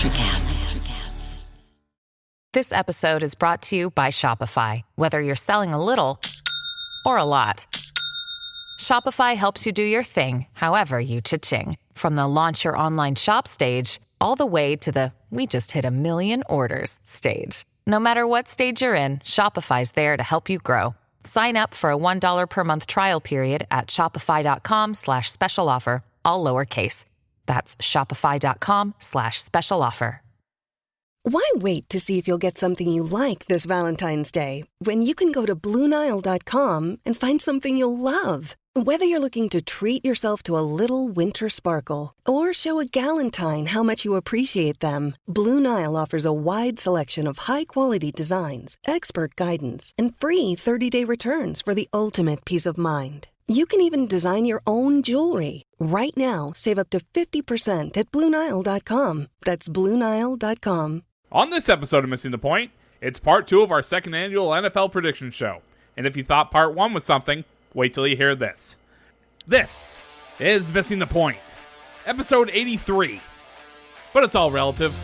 Electricast. This episode is brought to you by Shopify. Whether you're selling a little or a lot, Shopify helps you do your thing, however you cha-ching. From the launch your online shop stage, all the way to the we just hit 1 million orders stage. No matter what stage you're in, Shopify's there to help you grow. Sign up for a $1 per month trial period at shopify.com/special offer, all lowercase. That's shopify.com/special offer. Why wait to see if you'll get something you like this Valentine's Day when you can go to BlueNile.com and find something you'll love? Whether you're looking to treat yourself to a little winter sparkle or show a galentine how much you appreciate them, Blue Nile offers a wide selection of high-quality designs, expert guidance, and free 30-day returns for the ultimate peace of mind. You can even design your own jewelry. Right now, save up to 50% at BlueNile.com. That's BlueNile.com. On this episode of Missing the Point, it's part 2 of our second annual NFL prediction show. And if you thought part 1 was something, wait till you hear this. This is Missing the Point, episode 83. But it's all relative.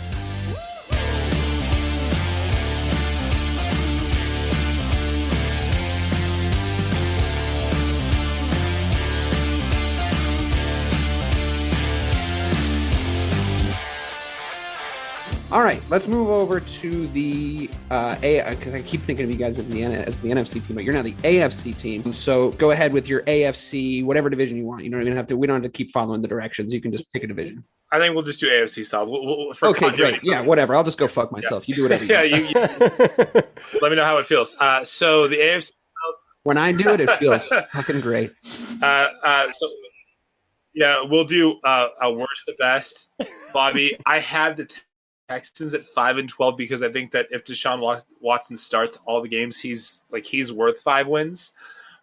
All right, let's move over to the because I keep thinking of you guys as the NFC team, but you're now the AFC team. So go ahead with your AFC, whatever division you want. You don't even have to. We don't have to keep following the directions. You can just pick a division. I think we'll just do AFC South. Okay, great. Yeah, whatever. I'll just go fuck myself. Yeah. You do whatever. You Let me know how it feels. So the AFC South. When I do it, it feels fucking great. We'll do a worst to best. Bobby, I have the Texans at 5-12 because I think that if Deshaun Watson starts all the games, he's worth 5 wins.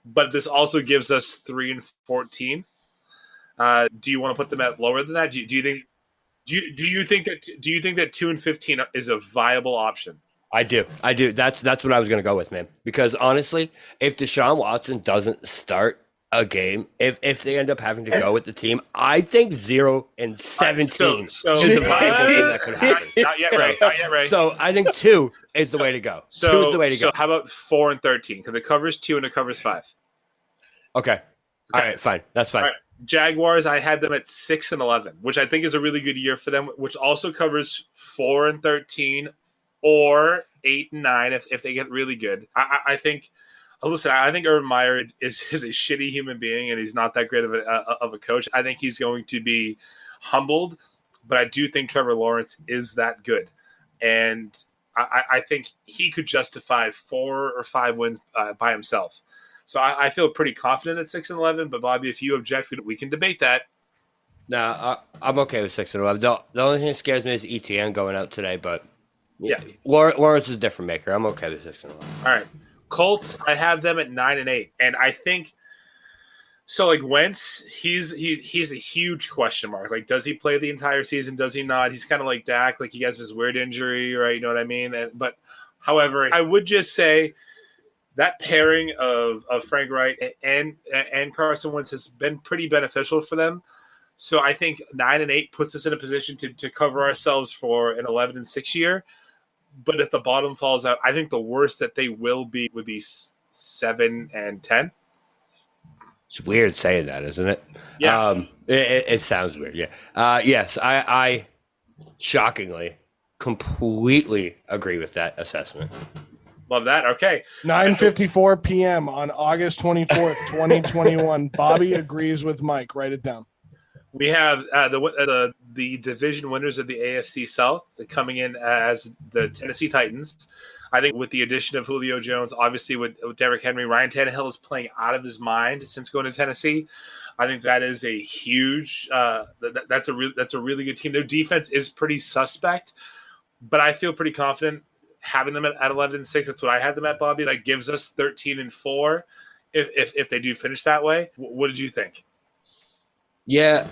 But this also gives us 3-14. Do you want to put them at lower than that? Do you think that 2-15 is a viable option? I do. That's what I was going to go with, man. Because honestly, if Deshaun Watson doesn't start a game, if they end up having to go with the team, I think 0-17 is a viable thing that could happen. Not yet right. So I think 2 is the way to go. 2 is the way to go. So how about 4-13? Because it covers 2 and it covers 5. Okay. All right, fine. That's fine. All right. Jaguars, I had them at 6-11, which I think is a really good year for them, which also covers 4-13 or 8-9 if they get really good. I think. Listen, I think Urban Meyer is a shitty human being, and he's not that great of a coach. I think he's going to be humbled, but I do think Trevor Lawrence is that good, and I think he could justify 4 or 5 wins by himself. So I feel pretty confident at 6-11. But Bobby, if you object, we can debate that. Nah, I'm okay with 6-11. The only thing that scares me is ETN going out today, but yeah, Lawrence is a different maker. I'm okay with 6-11. All right. Colts, I have them at 9-8, and I think so. Like Wentz, he's a huge question mark. Like, does he play the entire season? Does he not? He's kind of like Dak. Like he has this weird injury, right? You know what I mean? But however, I would just say that pairing of Frank Wright and Carson Wentz has been pretty beneficial for them. So I think 9-8 puts us in a position to cover ourselves for an 11-6 year. But if the bottom falls out, I think the worst that they will be would be 7-10. It's weird saying that, isn't it? Yeah. It sounds weird, yeah. Yes, I shockingly completely agree with that assessment. Love that. Okay. 9:54 p.m. on August 24th, 2021. Bobby agrees with Mike. Write it down. We have the division winners of the AFC South coming in as the Tennessee Titans. I think with the addition of Julio Jones, obviously with Derrick Henry, Ryan Tannehill is playing out of his mind since going to Tennessee. I think that is a huge that's a really good team. Their defense is pretty suspect, but I feel pretty confident having them at 11-6. That's what I had them at, Bobby. That gives us 13-4 if they do finish that way. What did you think? Yeah,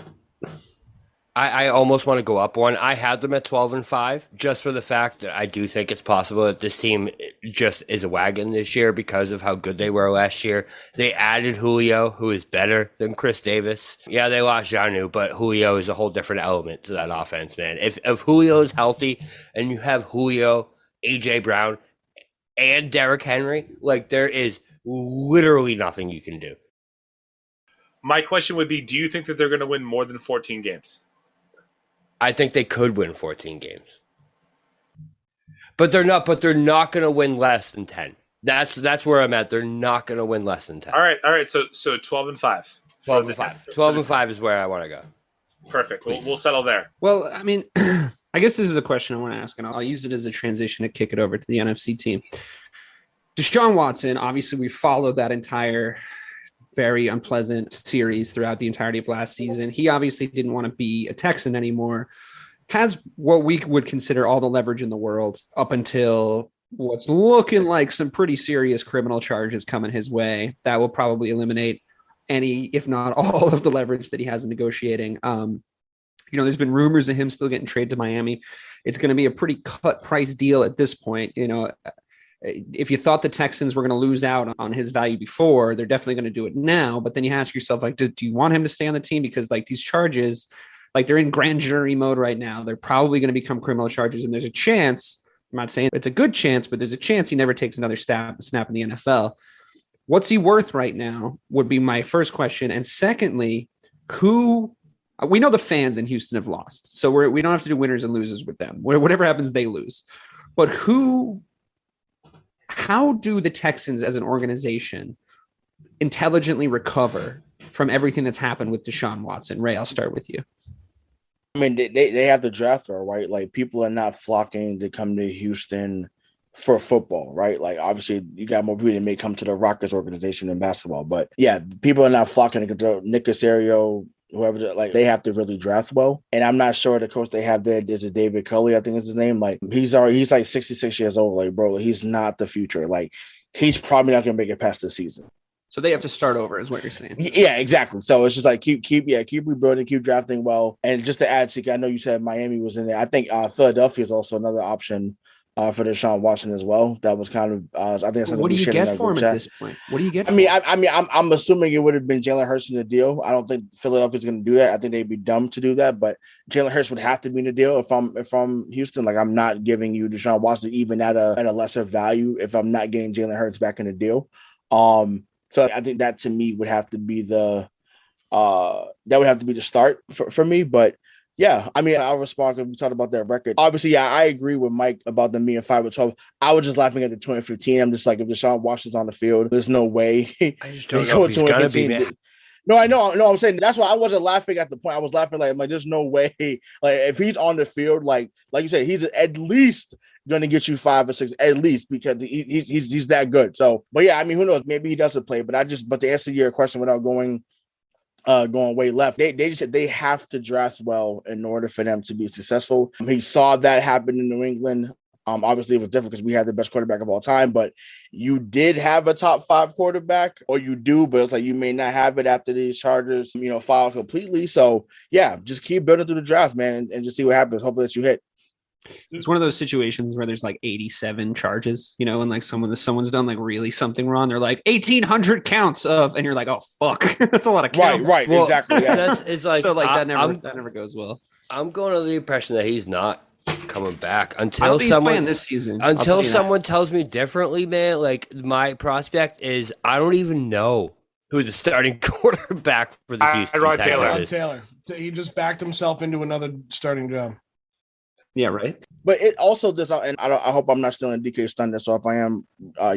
I almost want to go up one. I had them at 12-5, just for the fact that I do think it's possible that this team just is a wagon this year because of how good they were last year. They added Julio, who is better than Chris Davis. Yeah, they lost Janu, but Julio is a whole different element to that offense, man. If Julio is healthy and you have Julio, AJ Brown, and Derrick Henry, like, there is literally nothing you can do. My question would be, do you think that they're going to win more than 14 games? I think they could win 14 games. But they're not going to win less than 10. That's where I'm at. They're not going to win less than 10. All right. So 12-5. 12-5. 12-5 is where I want to go. Perfect. We'll settle there. Well, I mean, I guess this is a question I want to ask, and I'll use it as a transition to kick it over to the NFC team. Deshaun Watson, obviously we followed that entire very unpleasant series throughout the entirety of last season. He obviously didn't want to be a Texan anymore. Has what we would consider all the leverage in the world up until what's looking like some pretty serious criminal charges coming his way. That will probably eliminate any, if not all, of the leverage that he has in negotiating. There's been rumors of him still getting traded to Miami. It's going to be a pretty cut price deal at this point. If you thought the Texans were going to lose out on his value before, they're definitely going to do it now. But then you ask yourself, like, do you want him to stay on the team? Because like these charges, like they're in grand jury mode right now. They're probably going to become criminal charges. And there's a chance, I'm not saying it's a good chance, but there's a chance he never takes another snap in the NFL. What's he worth right now would be my first question. And secondly, we know the fans in Houston have lost. So we don't have to do winners and losers with them. Whatever happens, they lose. But how do the Texans as an organization intelligently recover from everything that's happened with Deshaun Watson? Ray, I'll start with you. I mean, they have the draft though, right? Like, people are not flocking to come to Houston for football, right? Like, obviously you got more people that may come to the Rockets organization in basketball, but yeah, people are not flocking to go to Nick Casario, whoever. Like, they have to really draft well. And I'm not sure the coach they have there is David Culley, I think is his name. Like, he's like 66 years old. Like, bro, he's not the future. Like, he's probably not going to make it past the season. So they have to start over, is what you're saying. Yeah, exactly. So it's just like keep rebuilding, keep drafting well. And just to add, I know you said Miami was in there. I think Philadelphia is also another option for Deshaun Watson as well. That was kind of I think. What do you get for him at this point? What do you get? I'm assuming it would have been Jalen Hurts in the deal. I don't think Philadelphia's going to do that. I think they'd be dumb to do that. But Jalen Hurts would have to be in the deal if I'm Houston. Like, I'm not giving you Deshaun Watson even at a lesser value if I'm not getting Jalen Hurts back in the deal. So I think that to me would have to be the start for me. But yeah, I mean, I'll respond because we talked about that record. Obviously, yeah, I agree with Mike about them being 5-12. I was just laughing at the 2015. I'm just like, if Deshaun Watson's on the field, there's no way. I just don't know if he's gonna be, man. No, I know. No, I'm saying that's why I wasn't laughing at the point. I was laughing like there's no way. Like, if he's on the field, like you said, he's at least going to get you 5 or 6, at least, because he's that good. So, but yeah, I mean, who knows? Maybe he doesn't play. But to answer your question without going way left, they just said they have to draft well in order for them to be successful. He saw that happen in New England. Obviously, it was different because we had the best quarterback of all time, but you did have a top 5 quarterback, or you do, but it's like you may not have it after these Chargers, file completely. So, yeah, just keep building through the draft, man, and just see what happens. Hopefully that you hit. It's one of those situations where there's like 87 charges, and like someone's done like really something wrong. They're like 1,800 counts of, and you're like, oh fuck, that's a lot of counts. Right, well, exactly. Yeah. It's like, so like that never goes well. I'm going under the impression that he's not coming back until someone this season. Until someone tells me differently, man. Like, my prospect is, I don't even know who the starting quarterback for the Houston Texans is. Taylor. He just backed himself into another starting job. Yeah, right. But it also does, and I hope I'm not stealing DK's thunder. So if I am,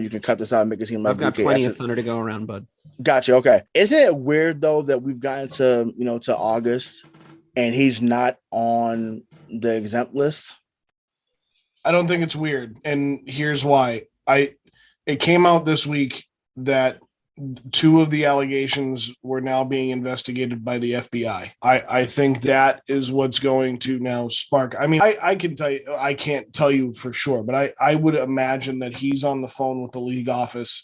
you can cut this out and make it seem like I've got DK plenty of thunder to go around, bud. Gotcha. Okay. Isn't it weird though that we've gotten to August and he's not on the exempt list? I don't think it's weird, and here's why. It came out this week that 2 of the allegations were now being investigated by the FBI. I think that is what's going to now spark. I mean, I can tell you, I can't tell you for sure, but I would imagine that he's on the phone with the league office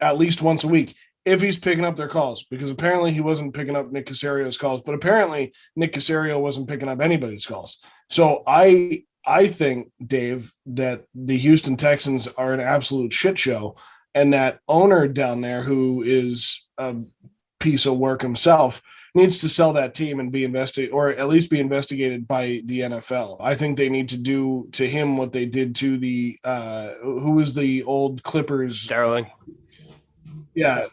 at least once a week. if he's picking up their calls, because apparently he wasn't picking up Nick Casario's calls, but apparently Nick Casario wasn't picking up anybody's calls. So I think, Dave, that the Houston Texans are an absolute shit show, and that owner down there, who is a piece of work himself, needs to sell that team and be investigated, or at least be investigated by the NFL. I think they need to do to him what they did to the who was the old Clippers? Sterling. Yeah.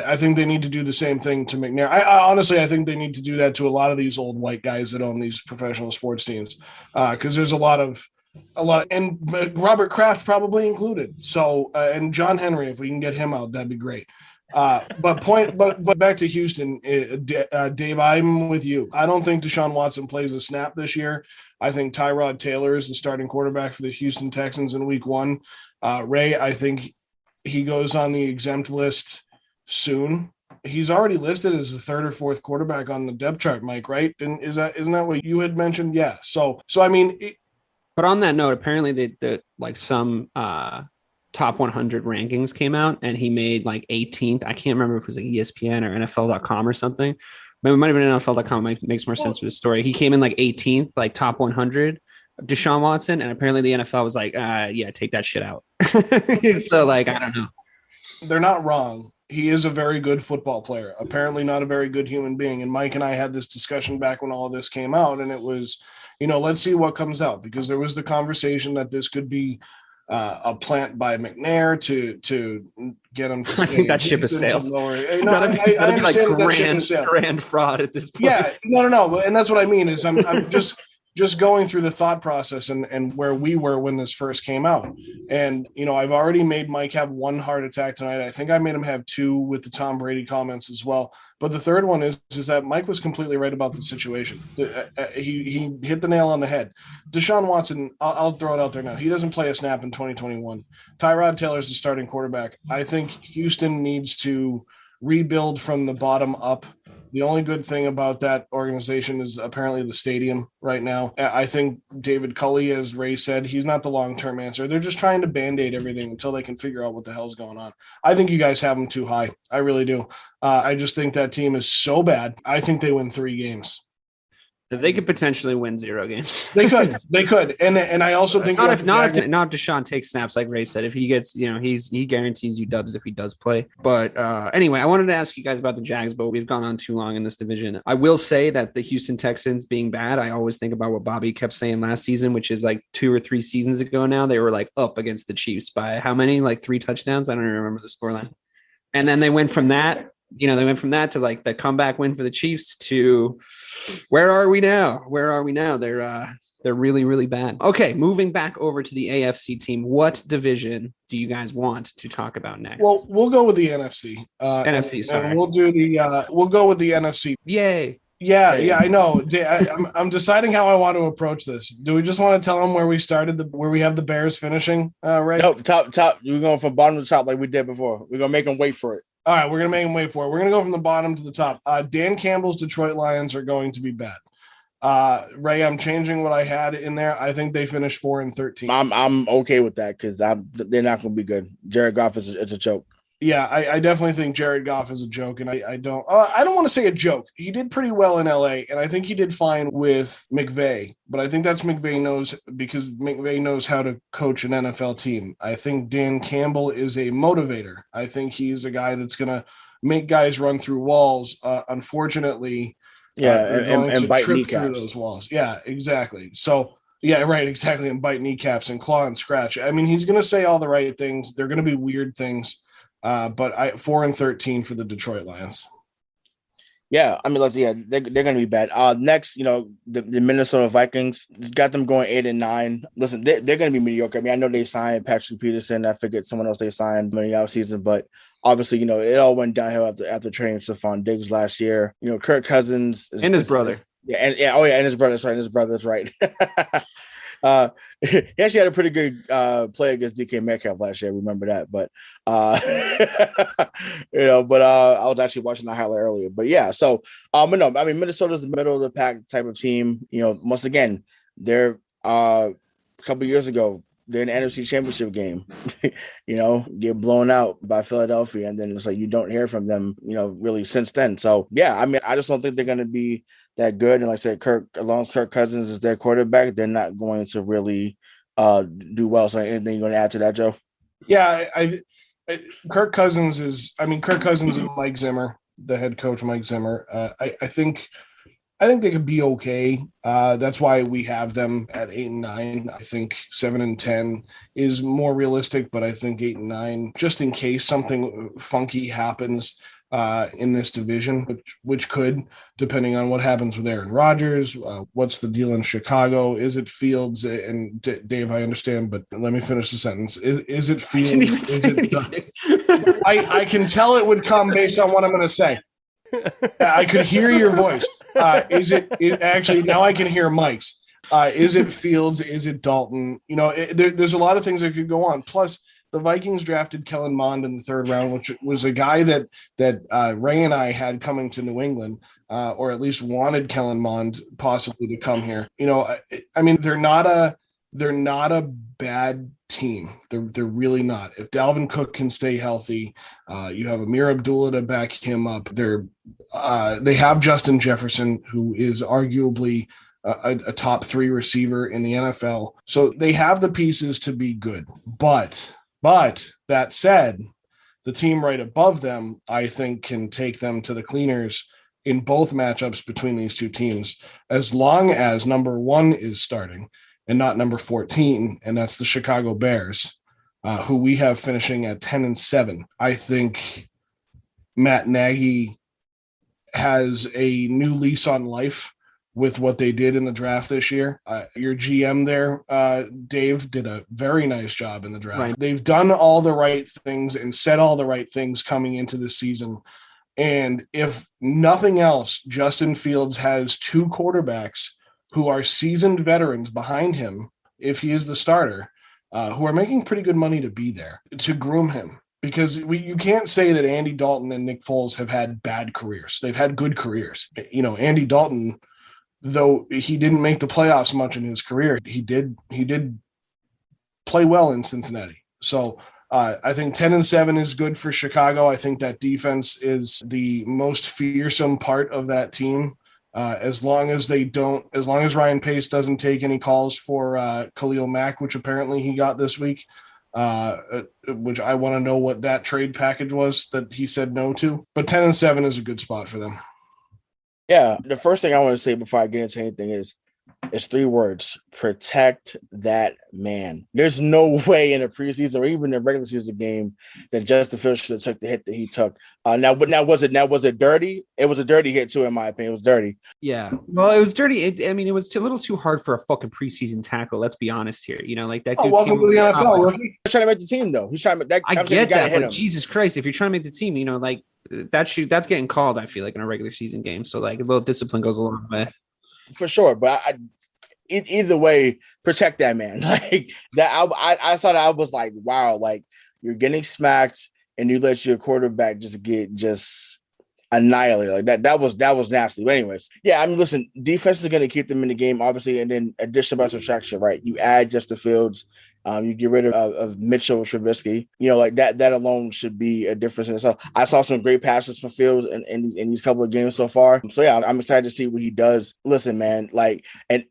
I think they need to do the same thing to McNair. I honestly, I think they need to do that to a lot of these old white guys that own these professional sports teams, because there's a lot of, and Robert Kraft probably included. So, and John Henry, if we can get him out, that'd be great. But back to Houston, Dave, I'm with you. I don't think Deshaun Watson plays a snap this year. I think Tyrod Taylor is the starting quarterback for the Houston Texans in week 1. Ray, I think he goes on the exempt list soon. He's already listed as the 3rd or 4th quarterback on the depth chart, Mike, right? And isn't that what you had mentioned? Yeah. So I mean, but on that note, apparently the like some top 100 rankings came out, and he made like 18th. I can't remember if it was like ESPN or NFL.com or something. Maybe it might have been NFL.com. Makes more sense for the story. He came in like 18th, like top 100, Deshaun Watson, and apparently the NFL was like, yeah, take that shit out. So like, I don't know. They're not wrong. He is a very good football player, apparently not a very good human being. And Mike and I had this discussion back when all of this came out, and it was, let's see what comes out, because there was the conversation that this could be a plant by McNair to get him to I think that ship has sailed. I understand that ship has sailed. Grand fraud at this point. Yeah, no. And that's what I mean is I'm just going through the thought process and where we were when this first came out. And, I've already made Mike have 1 heart attack tonight. I think I made him have 2 with the Tom Brady comments as well. But the third one is that Mike was completely right about the situation. He hit the nail on the head. Deshaun Watson, I'll throw it out there now. He doesn't play a snap in 2021. Tyrod Taylor's the starting quarterback. I think Houston needs to rebuild from the bottom up. The only good thing about that organization is apparently the stadium right now. I think David Culley, as Ray said, he's not the long-term answer. They're just trying to Band-Aid everything until they can figure out what the hell's going on. I think you guys have them too high. I really do. I just think that team is so bad. I think they win 3 games. They could potentially win 0 games. They could. And I also think not if Deshaun takes snaps, like Ray said. If he gets, he guarantees you dubs if he does play. But anyway, I wanted to ask you guys about the Jags, but we've gone on too long in this division. I will say that the Houston Texans being bad, I always think about what Bobby kept saying last season, which is like 2 or 3 seasons ago now. They were like up against the Chiefs by how many? Like 3 touchdowns? I don't even remember the scoreline. And then they went from that. To like the comeback win for the Chiefs to where are we now? They're really, really bad. Okay, moving back over to the AFC team. What division do you guys want to talk about next? Well, we'll go with the NFC. NFC, sorry. And we'll go with the NFC. Yay. Yeah, I know. I'm deciding how I want to approach this. Do we just want to tell them where we started, where we have the Bears finishing? Right? Nope, top. We're going from bottom to top like we did before. We're gonna make them wait for it. All right, we're going to make them wait for it. We're going to go from the bottom to the top. Dan Campbell's Detroit Lions are going to be bad. Ray, I'm changing what I had in there. I think they finished 4-13. I'm okay with that because they're not going to be good. Jared Goff is a joke. Yeah, I definitely think Jared Goff is a joke, and I don't want to say a joke. He did pretty well in LA, and I think he did fine with McVay, but I think that's McVay knows because McVay knows how to coach an NFL team. I think Dan Campbell is a motivator. I think he's a guy that's going to make guys run through walls. Unfortunately, and bite kneecaps through those walls. Yeah, exactly. So. Yeah, right, exactly, and bite kneecaps and claw and scratch. I mean, he's going to say all the right things. They're going to be weird things. But 4-13 for the Detroit Lions. Yeah, I mean, they're going to be bad. Next, the Minnesota Vikings just got them going 8-9. Listen, they're going to be mediocre. I mean, I know they signed Patrick Peterson. I forget someone else they signed in the offseason, but obviously, it all went downhill after trading Stephon Diggs last year. Kirk Cousins and his brother. And his brother. Sorry, his brother's right. He actually had a pretty good play against DK Metcalf last year. Remember that, but I was actually watching the highlight earlier. But yeah, so no, I mean Minnesota's the middle of the pack type of team. Once again, they're a couple of years ago they're in the NFC Championship game, get blown out by Philadelphia, and then it's like you don't hear from them, really since then. So yeah, I mean, I just don't think they're going to be that good. And like I said, as long as Kirk Cousins is their quarterback, they're not going to really do well. So anything you're going to add to that, Joe? Yeah, Kirk Cousins and Mike Zimmer, the head coach, Mike Zimmer. I think they could be okay. That's why we have them at 8-9. I think 7-10 is more realistic, but I think 8-9, just in case something funky happens in this division, which could, depending on what happens with Aaron Rodgers. What's the deal in Chicago? Is it Fields? And Dave, I understand, but let me finish the sentence. Is it Fields? I can tell it would come based on what I'm going to say. I could hear your voice. Actually, now I can hear Mike's. Is it Fields? Is it Dalton? There's a lot of things that could go on. Plus, the Vikings drafted Kellen Mond in the third round, which was a guy that Ray and I had coming to New England, or at least wanted Kellen Mond possibly to come here. I mean, they're not a bad team. They're really not. If Dalvin Cook can stay healthy, you have Amir Abdullah to back him up. They have Justin Jefferson, who is arguably a top 3 receiver in the NFL. So they have the pieces to be good. But that said, the team right above them, I think, can take them to the cleaners in both matchups between these two teams, as long as number 1 is starting and not number 14, and that's the Chicago Bears, who we have finishing at 10-7. I think Matt Nagy has a new lease on life with what they did in the draft this year. Your GM there, Dave, did a very nice job in the draft. Right. They've done all the right things and said all the right things coming into the season. And if nothing else, Justin Fields has 2 quarterbacks who are seasoned veterans behind him, if he is the starter, who are making pretty good money to be there, to groom him. Because you can't say that Andy Dalton and Nick Foles have had bad careers. They've had good careers. Andy Dalton, though he didn't make the playoffs much in his career, he did play well in Cincinnati. So I think 10-7 is good for Chicago. I think that defense is the most fearsome part of that team. As long as Ryan Pace doesn't take any calls for Khalil Mack, which apparently he got this week, which I want to know what that trade package was that he said no to. But 10-7 is a good spot for them. Yeah, the first thing I want to say before I get into anything is it's 3 words: protect that man. There's no way in a preseason or even a regular season game that Justin Fields should have took the hit that he took. Now was it dirty? It was a dirty hit too, in my opinion. It was dirty. Yeah, well, it was dirty. It was a little too hard for a fucking preseason tackle. Let's be honest here. Like that. Welcome to the NFL, rookie. He's trying to make the team, though. He's trying to. I get that, but Jesus Christ, if you're trying to make the team, that's getting called. I feel like in a regular season game, so like a little discipline goes a long way. For sure, but either way, protect that man. Like that, I saw that. I was like, wow, like you're getting smacked, and you let your quarterback get annihilated like that. That was nasty. But anyways, yeah, I mean, listen, defense is going to keep them in the game, obviously, and then addition by subtraction, right? You add Justin Fields, you get rid of Mitchell Trubisky. Like that alone should be a difference in itself. I saw some great passes from Fields in these couple of games so far. So yeah, I'm excited to see what he does. Listen, man, and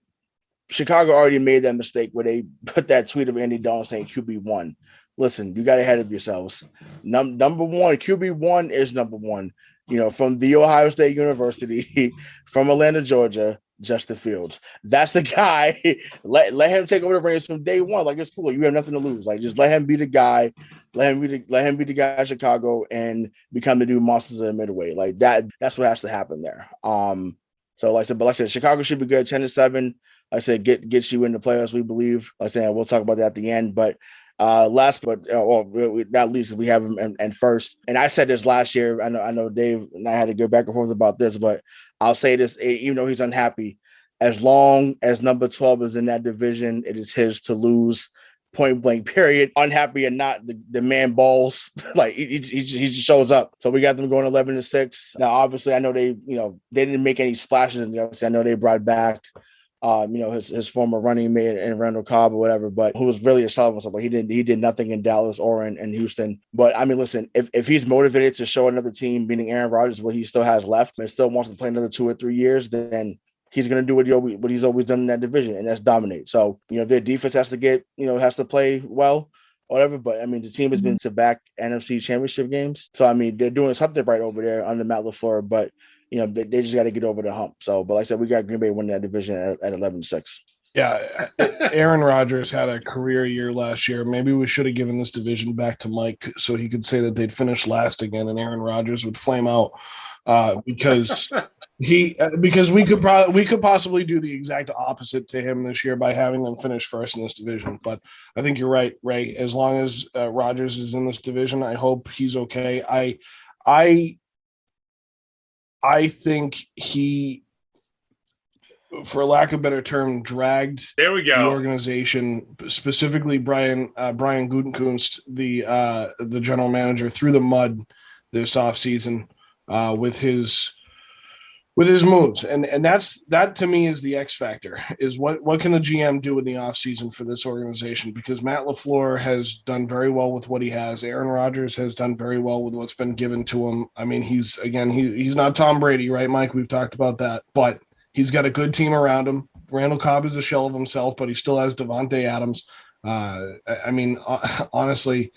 Chicago already made that mistake where they put that tweet of Andy Dalton saying QB1. Listen, you got ahead of yourselves. Number 1, QB1 is number 1. From the Ohio State University, from Atlanta, Georgia, Justin Fields. That's the guy. Let him take over the reins from day one. Like, it's cool. You have nothing to lose. Like, just let him be the guy. Let him be the guy in Chicago and become the new monsters of the middleweight. Like that. That's what has to happen there. So like I said, Chicago should be good. 10-7. I said gets you in the playoffs. We believe. Like I said, we'll talk about that at the end. But last, but not least, we have him and first. And I said this last year. I know Dave and I had to go back and forth about this, but I'll say this: even though he's unhappy, as long as number 12 is in that division, it is his to lose. Point blank, period. Unhappy or not, the man balls. Like he just shows up. So we got them going 11-6. Now, obviously, I know they didn't make any splashes in the offseason. I know they brought back his former running mate and Randall Cobb or whatever, but who was really a shell of himself. Like he did nothing in Dallas or in Houston. But I mean, listen, if he's motivated to show another team, meaning Aaron Rodgers, what he still has left and still wants to play another 2 or 3 years, then he's going to do what he's always done in that division, and that's dominate. So, their defense has to play well, whatever. But I mean, the team has been to back NFC championship games. So, I mean, they're doing something right over there under Matt LaFleur, but they just got to get over the hump. So, but like I said, we got Green Bay winning that division at 11-6. Yeah, Aaron Rodgers had a career year last year. Maybe we should have given this division back to Mike so he could say that they'd finish last again, and Aaron Rodgers would flame out because we could possibly do the exact opposite to him this year by having them finish first in this division. But I think you're right, Ray. As long as Rodgers is in this division, I hope he's okay. I think he, for lack of a better term, dragged the organization, specifically Brian Gutekunst, the general manager, through the mud this offseason with his moves. And that to me is the X factor, is what can the GM do in the offseason for this organization? Because Matt LaFleur has done very well with what he has. Aaron Rodgers has done very well with what's been given to him. I mean, he's not Tom Brady, right, Mike? We've talked about that, but he's got a good team around him. Randall Cobb is a shell of himself, but he still has Devontae Adams. I mean, honestly,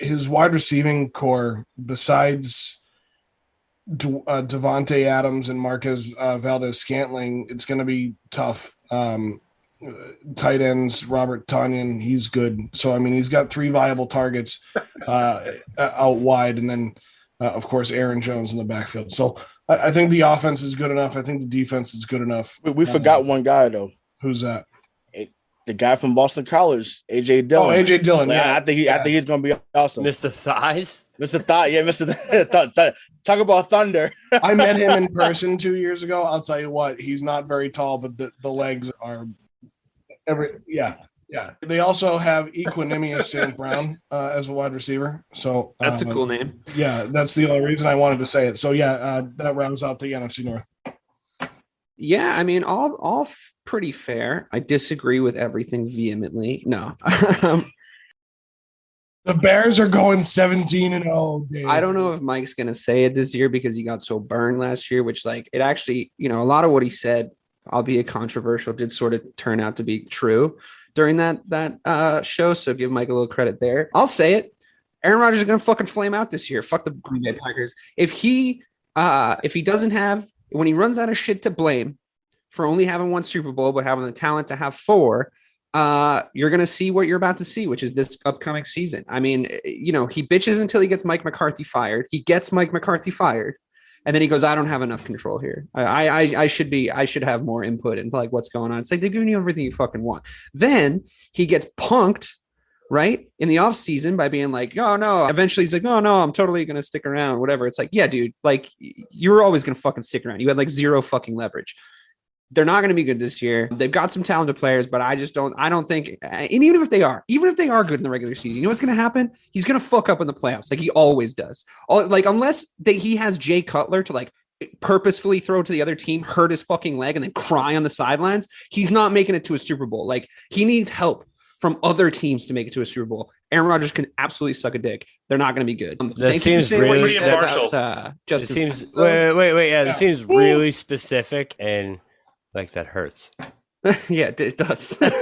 his wide receiving core, besides Devontae Adams and Marquez Valdez-Scantling, it's going to be tough. Tight ends, Robert Tonyan, he's good. So, I mean, he's got 3 viable targets out wide, and then, of course, Aaron Jones in the backfield. So I think the offense is good enough. I think the defense is good enough. We forgot one guy, though. Who's that? The guy from Boston College, A.J. Dillon. Oh, A.J. Dillon, yeah. I think he's going to be awesome. Mr. Thighs? Mr. Thigh, yeah, Mr. Talk about thunder. I met him in person 2 years ago. I'll tell you what, he's not very tall, but the legs are yeah. They also have Equanimous St. Brown as a wide receiver. So that's a cool name. Yeah, that's the only reason I wanted to say it. So yeah, that rounds out the NFC North. Yeah, I mean, all pretty fair. I disagree with everything vehemently. No. The Bears are going 17-0. I don't know if Mike's going to say it this year because he got so burned last year, which it actually, a lot of what he said, albeit controversial, did sort of turn out to be true during that show. So give Mike a little credit there. I'll say it. Aaron Rodgers is going to fucking flame out this year. Fuck the Green Bay Packers. If he doesn't have, when he runs out of shit to blame for only having 1 Super Bowl, but having the talent to have 4, you're going to see what you're about to see, which is this upcoming season. I mean, he bitches until he gets Mike McCarthy fired. He gets Mike McCarthy fired. And then he goes, I don't have enough control here. I should have more input into what's going on. It's like, they're giving you everything you fucking want. Then he gets punked, right, in the offseason by being like, oh no. Eventually he's like, oh no, I'm totally going to stick around, whatever. It's like, yeah, dude, you were always going to fucking stick around. You had 0 fucking leverage. They're not going to be good this year. They've got some talented players, but I don't think, and even if they are good in the regular season, you know what's going to happen? He's going to fuck up in the playoffs like he always does. Unless he has Jay Cutler to purposefully throw to the other team, hurt his fucking leg, and then cry on the sidelines, he's not making it to a Super Bowl. He needs help from other teams to make it to a Super Bowl. Aaron Rodgers can absolutely suck a dick. They're not going to be good. That seems really impartial. This seems really specific and that hurts. Yeah, it does. Yeah,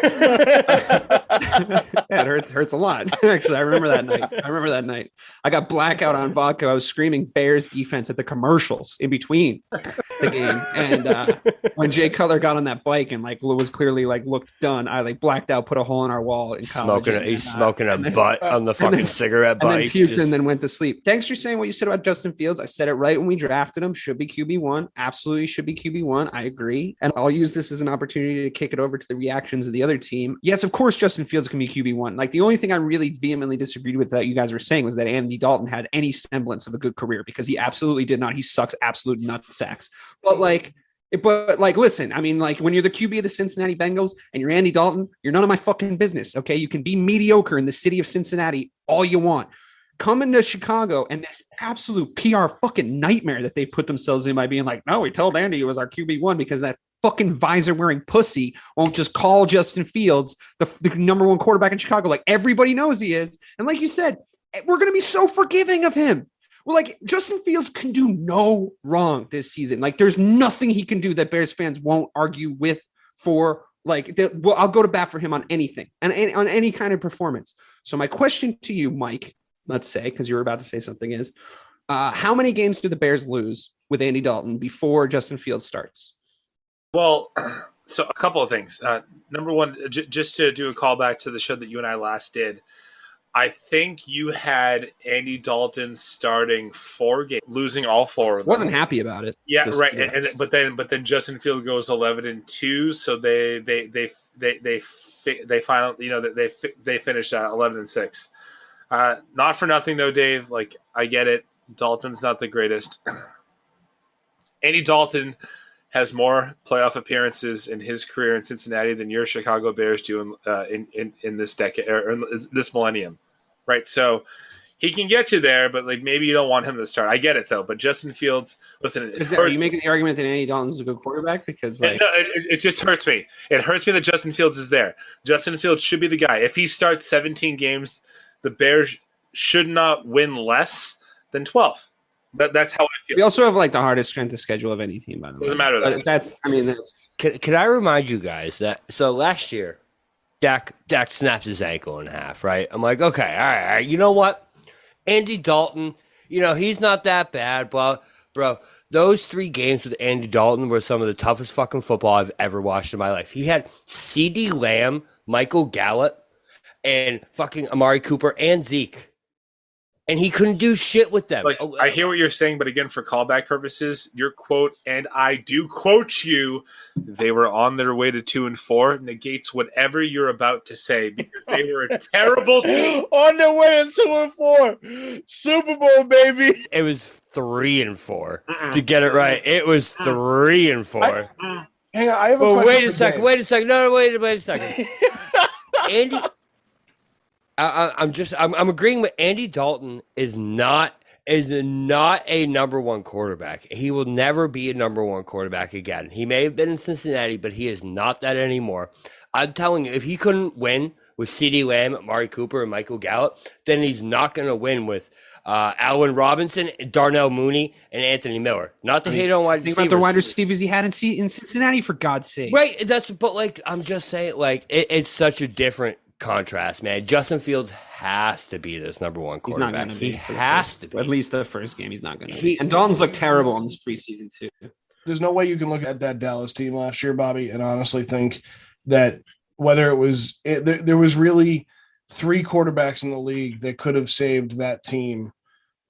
it hurts a lot. Actually, I remember that night. I got blackout on vodka. I was screaming Bears defense at the commercials in between the game. And when Jay Cutler got on that bike and was clearly looked done, I blacked out, put a hole in our wall in college. He's smoking a butt on the fucking cigarette bike. And then puked and then went to sleep. Thanks for saying what you said about Justin Fields. I said it right when we drafted him. Should be QB1. Absolutely should be QB1. I agree. And I'll use this as an opportunity to kick it over to the reactions of the other team. Yes, of course, Justin Fields can be QB1. The only thing I really vehemently disagreed with that you guys were saying was that Andy Dalton had any semblance of a good career, because he absolutely did not. He sucks absolute nut sacks. But listen, I mean, when you're the QB of the Cincinnati Bengals and you're Andy Dalton, you're none of my fucking business. Okay. You can be mediocre in the city of Cincinnati all you want. Come into Chicago and this absolute PR fucking nightmare that they've put themselves in by being no, we told Andy he was our QB1 because that fucking visor wearing pussy won't just call Justin Fields the number one quarterback in Chicago like everybody knows he is. And like you said, we're going to be so forgiving of him. We're like, Justin Fields can do no wrong this season. Like, there's nothing he can do that Bears fans won't argue with for. Like, well, I'll go to bat for him on anything and on any kind of performance. So my question to you, Mike, let's say, because you were about to say something, is how many games do the Bears lose with Andy Dalton before Justin Fields starts? Well, so a couple of things. Number one, just to do a callback to the show that you and I last did, I think you had Andy Dalton starting 4 games, losing all 4 of them. Wasn't happy about it. Yeah, right. But then Justin Field goes 11-2, so they finally, they finished 11-6. Not for nothing though, Dave. Like, I get it. Dalton's not the greatest. Andy Dalton has more playoff appearances in his career in Cincinnati than your Chicago Bears do in this decade or in this millennium. Right, so he can get you there, but like maybe you don't want him to start. I get it though, but Justin Fields, listen, are you making the argument that Andy Dalton's a good quarterback? Because like, no, it just hurts me. It hurts me that Justin Fields is there. Justin Fields should be the guy. If he starts 17 games, the Bears should not win less than 12. That's how I feel. We also have like the hardest strength of schedule of any team, by the way. Doesn't matter though. That's. Can I remind you guys that last year, Dak snapped his ankle in half, right? I'm like, okay, all right. You know what? Andy Dalton, he's not that bad, bro. Those 3 games with Andy Dalton were some of the toughest fucking football I've ever watched in my life. He had CeeDee Lamb, Michael Gallup, and fucking Amari Cooper and Zeke. And he couldn't do shit with them. Like, I hear what you're saying, but again, for callback purposes, your quote, and I do quote you, they were on their way to 2-4, negates whatever you're about to say because they were a terrible team. On their way to 2-4. Super Bowl, baby. It was 3-4 to get it right. It was 3-4. Hang on, I have a question. Wait a second. No, wait a second. Andy... I'm agreeing with Andy Dalton is not a number 1 quarterback. He will never be a number 1 quarterback again. He may have been in Cincinnati, but he is not that anymore. I'm telling you, if he couldn't win with CeeDee Lamb, Amari Cooper, and Michael Gallup, then he's not going to win with Allen Robinson, Darnell Mooney, and Anthony Miller. Not to hate on wide receivers. Think about the wide receivers he had in Cincinnati, for God's sake. Right, but I'm just saying, like, it's such a different contrast, man. Justin Fields has to be this number 1 quarterback. He has to be. At least the first game, he's not going to be. And Dalton's looked terrible in this preseason, too. There's no way you can look at that Dallas team last year, Bobby, and honestly think that whether there was really 3 quarterbacks in the league that could have saved that team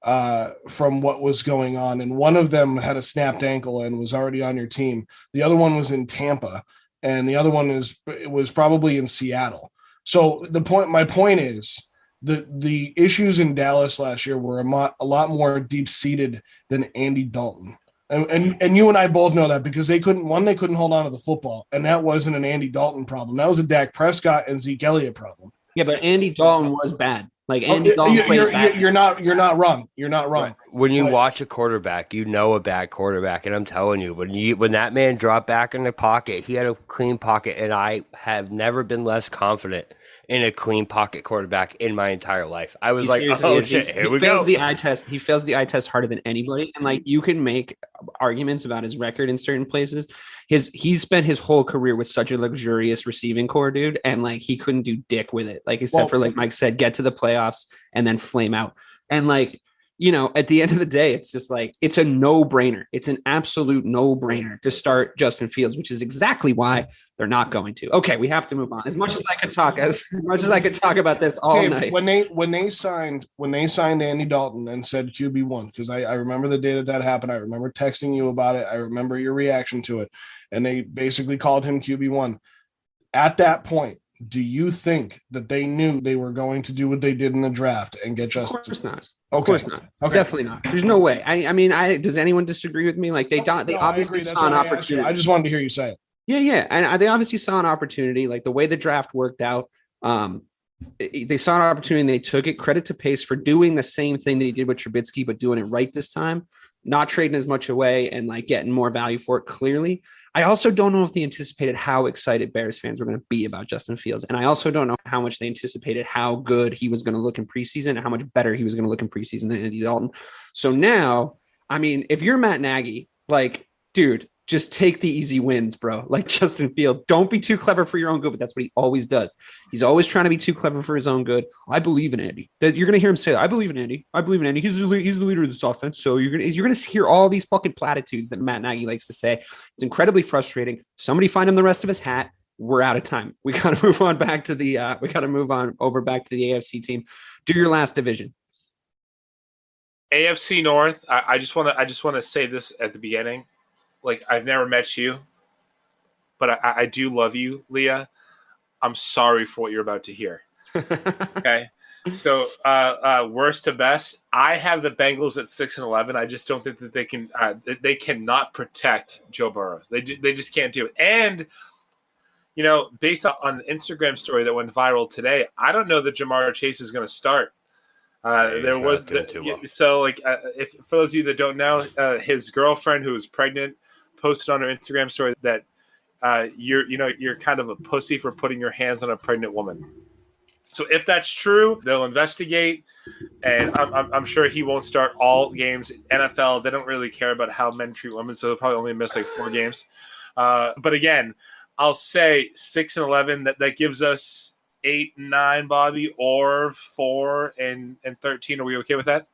from what was going on. And one of them had a snapped ankle and was already on your team. The other one was in Tampa, and the other one was probably in Seattle. So my point is the issues in Dallas last year were a lot more deep seated than Andy Dalton. And you and I both know that because they couldn't hold on to the football, and that wasn't an Andy Dalton problem. That was a Dak Prescott and Zeke Elliott problem. Yeah, but Andy Dalton was bad. Like Andy Dalton played bad. You're not wrong. You're not wrong. When you watch a quarterback, you know a bad quarterback, and I'm telling you, when that man dropped back in the pocket, he had a clean pocket, and I have never been less confident in a clean pocket quarterback in my entire life. I was like, oh shit, here we go. He fails the eye test harder than anybody. And like, you can make arguments about his record in certain places. He's spent his whole career with such a luxurious receiving core, dude. And like, he couldn't do dick with it. Like, except for, like Mike said, get to the playoffs and then flame out. And like, at the end of the day, it's just like, it's a no-brainer. It's an absolute no-brainer to start Justin Fields, which is exactly why they're not going to. Okay, we have to move on. As much as I could talk about this all night. When they signed Andy Dalton and said QB1, because I remember the day that happened. I remember texting you about it. I remember your reaction to it. And they basically called him QB1. At that point, do you think that they knew they were going to do what they did in the draft and get Justin? Of course not. Okay. Of course not. Okay. Definitely not. There's no way. I mean, does anyone disagree with me? Like they obviously saw an opportunity. I just wanted to hear you say it. Yeah. And they obviously saw an opportunity, like the way the draft worked out. They saw an opportunity and they took it. Credit to Pace for doing the same thing that he did with Trubisky, but doing it right this time, not trading as much away and like getting more value for it. Clearly, I also don't know if they anticipated how excited Bears fans were going to be about Justin Fields. And I also don't know how much they anticipated how good he was going to look in preseason and how much better he was going to look in preseason than Andy Dalton. So now, I mean, if you're Matt Nagy, like, dude, just take the easy wins, bro. Like Justin Fields, don't be too clever for your own good, but that's what he always does. He's always trying to be too clever for his own good. I believe in Andy. That you're going to hear him say, I believe in Andy. I believe in Andy. He's the leader of this offense. So you're going to hear all these fucking platitudes that Matt Nagy likes to say. It's incredibly frustrating. Somebody find him the rest of his hat. We're out of time. We got to move on back to the AFC team. Do your last division. AFC North. I just want to say this at the beginning. Like, I've never met you, but I do love you, Leah. I'm sorry for what you're about to hear. Okay. So worst to best, I have the Bengals at 6-11. I just don't think that they can. They cannot protect Joe Burrow. They just can't do it. And you know, based on an Instagram story that went viral today, I don't know that Jamar Chase is going to start. There was so like if for those of you that don't know, his girlfriend who was pregnant posted on her Instagram story that you're kind of a pussy for putting your hands on a pregnant woman. So if that's true, they'll investigate, and I'm sure he won't start all games. NFL, they don't really care about how men treat women, so they'll probably only miss like 4 games. But again, I'll say 6-11. That gives us 8-9, Bobby, or 4-13. Are we okay with that?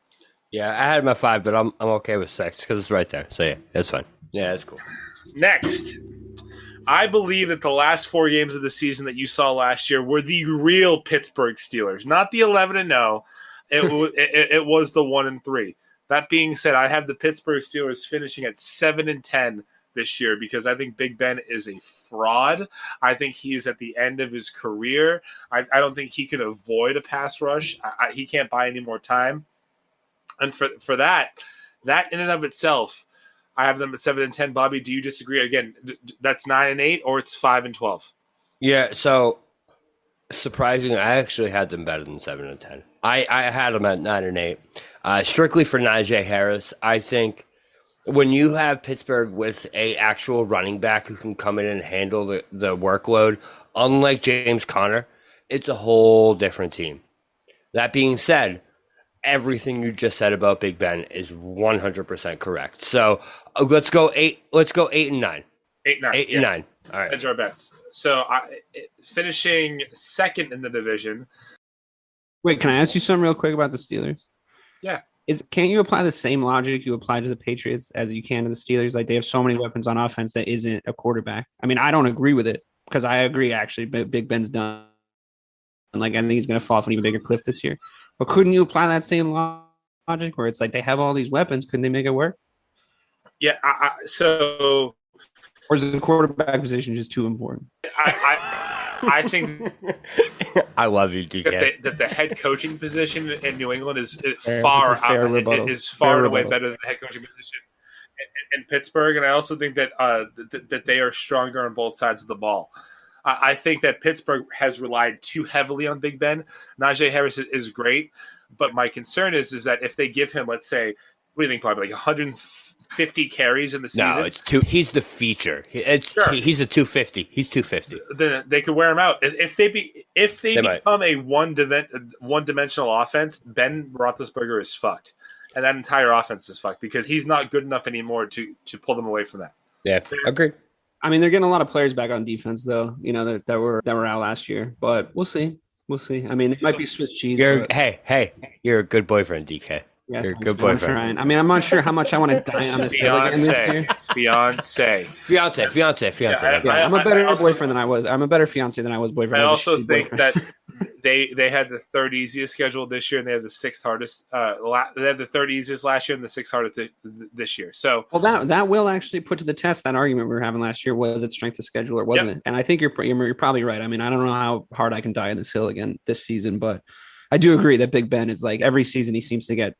Yeah, I had my 5, but I'm okay with 6 because it's right there. So yeah, that's fine. Yeah, that's cool. Next, I believe that the last 4 games of the season that you saw last year were the real Pittsburgh Steelers, not the 11-0. It was the 1-3. That being said, I have the Pittsburgh Steelers finishing at 7-10 this year because I think Big Ben is a fraud. I think he is at the end of his career. I don't think he can avoid a pass rush. He can't buy any more time. And for that in and of itself, I have them at 7-10. Bobby, do you disagree? Again, that's 9-8, or it's 5-12. Yeah. So surprisingly, I actually had them better than 7-10. I had them at 9-8. Strictly for Najee Harris, I think when you have Pittsburgh with a actual running back who can come in and handle the workload, unlike James Conner, it's a whole different team. That being said, everything you just said about Big Ben is 100% correct. So let's go 8. Let's go 8-9. 8-9. All right. Hedge our bets. So finishing second in the division. Wait, can I ask you something real quick about the Steelers? Yeah. Can't you apply the same logic you apply to the Patriots as you can to the Steelers? Like, they have so many weapons on offense that isn't a quarterback. I mean, I don't agree with it because I agree, actually, Big Ben's done. Like, I think he's going to fall off an even bigger cliff this year. But couldn't you apply that same logic where it's like they have all these weapons? Couldn't they make it work? Yeah. So, or is the quarterback position just too important? I think I love you, DK. That the head coaching position in New England is far and away better than the head coaching position in Pittsburgh, and I also think that that they are stronger on both sides of the ball. I think that Pittsburgh has relied too heavily on Big Ben. Najee Harris is great, but my concern is that if they give him, let's say, what do you think, probably like 150 carries in the season? No, it's 2. He's the feature. He's a 250. He's 250. Then they could wear him out. If they become a one-dimensional offense, Ben Roethlisberger is fucked, and that entire offense is fucked because he's not good enough anymore to pull them away from that. Yeah, agreed. I mean, they're getting a lot of players back on defense, though. You know that were out last year, but we'll see. We'll see. I mean, it might be Swiss cheese. Hey, you're a good boyfriend, DK. Yeah, you're a good boyfriend. I mean, I'm not sure how much I want to die on this hill again this year. Fiance. Yeah, I'm a better boyfriend than I was. I'm a better fiance than I was boyfriend. I also think that they had the third easiest schedule this year, and they had the sixth hardest. They had the third easiest last year and the sixth hardest this year. So, well, that will actually put to the test that argument we were having last year. Was it strength of schedule or wasn't it? And I think you're probably right. I mean, I don't know how hard I can die on this hill again this season, but I do agree that Big Ben is like every season he seems to get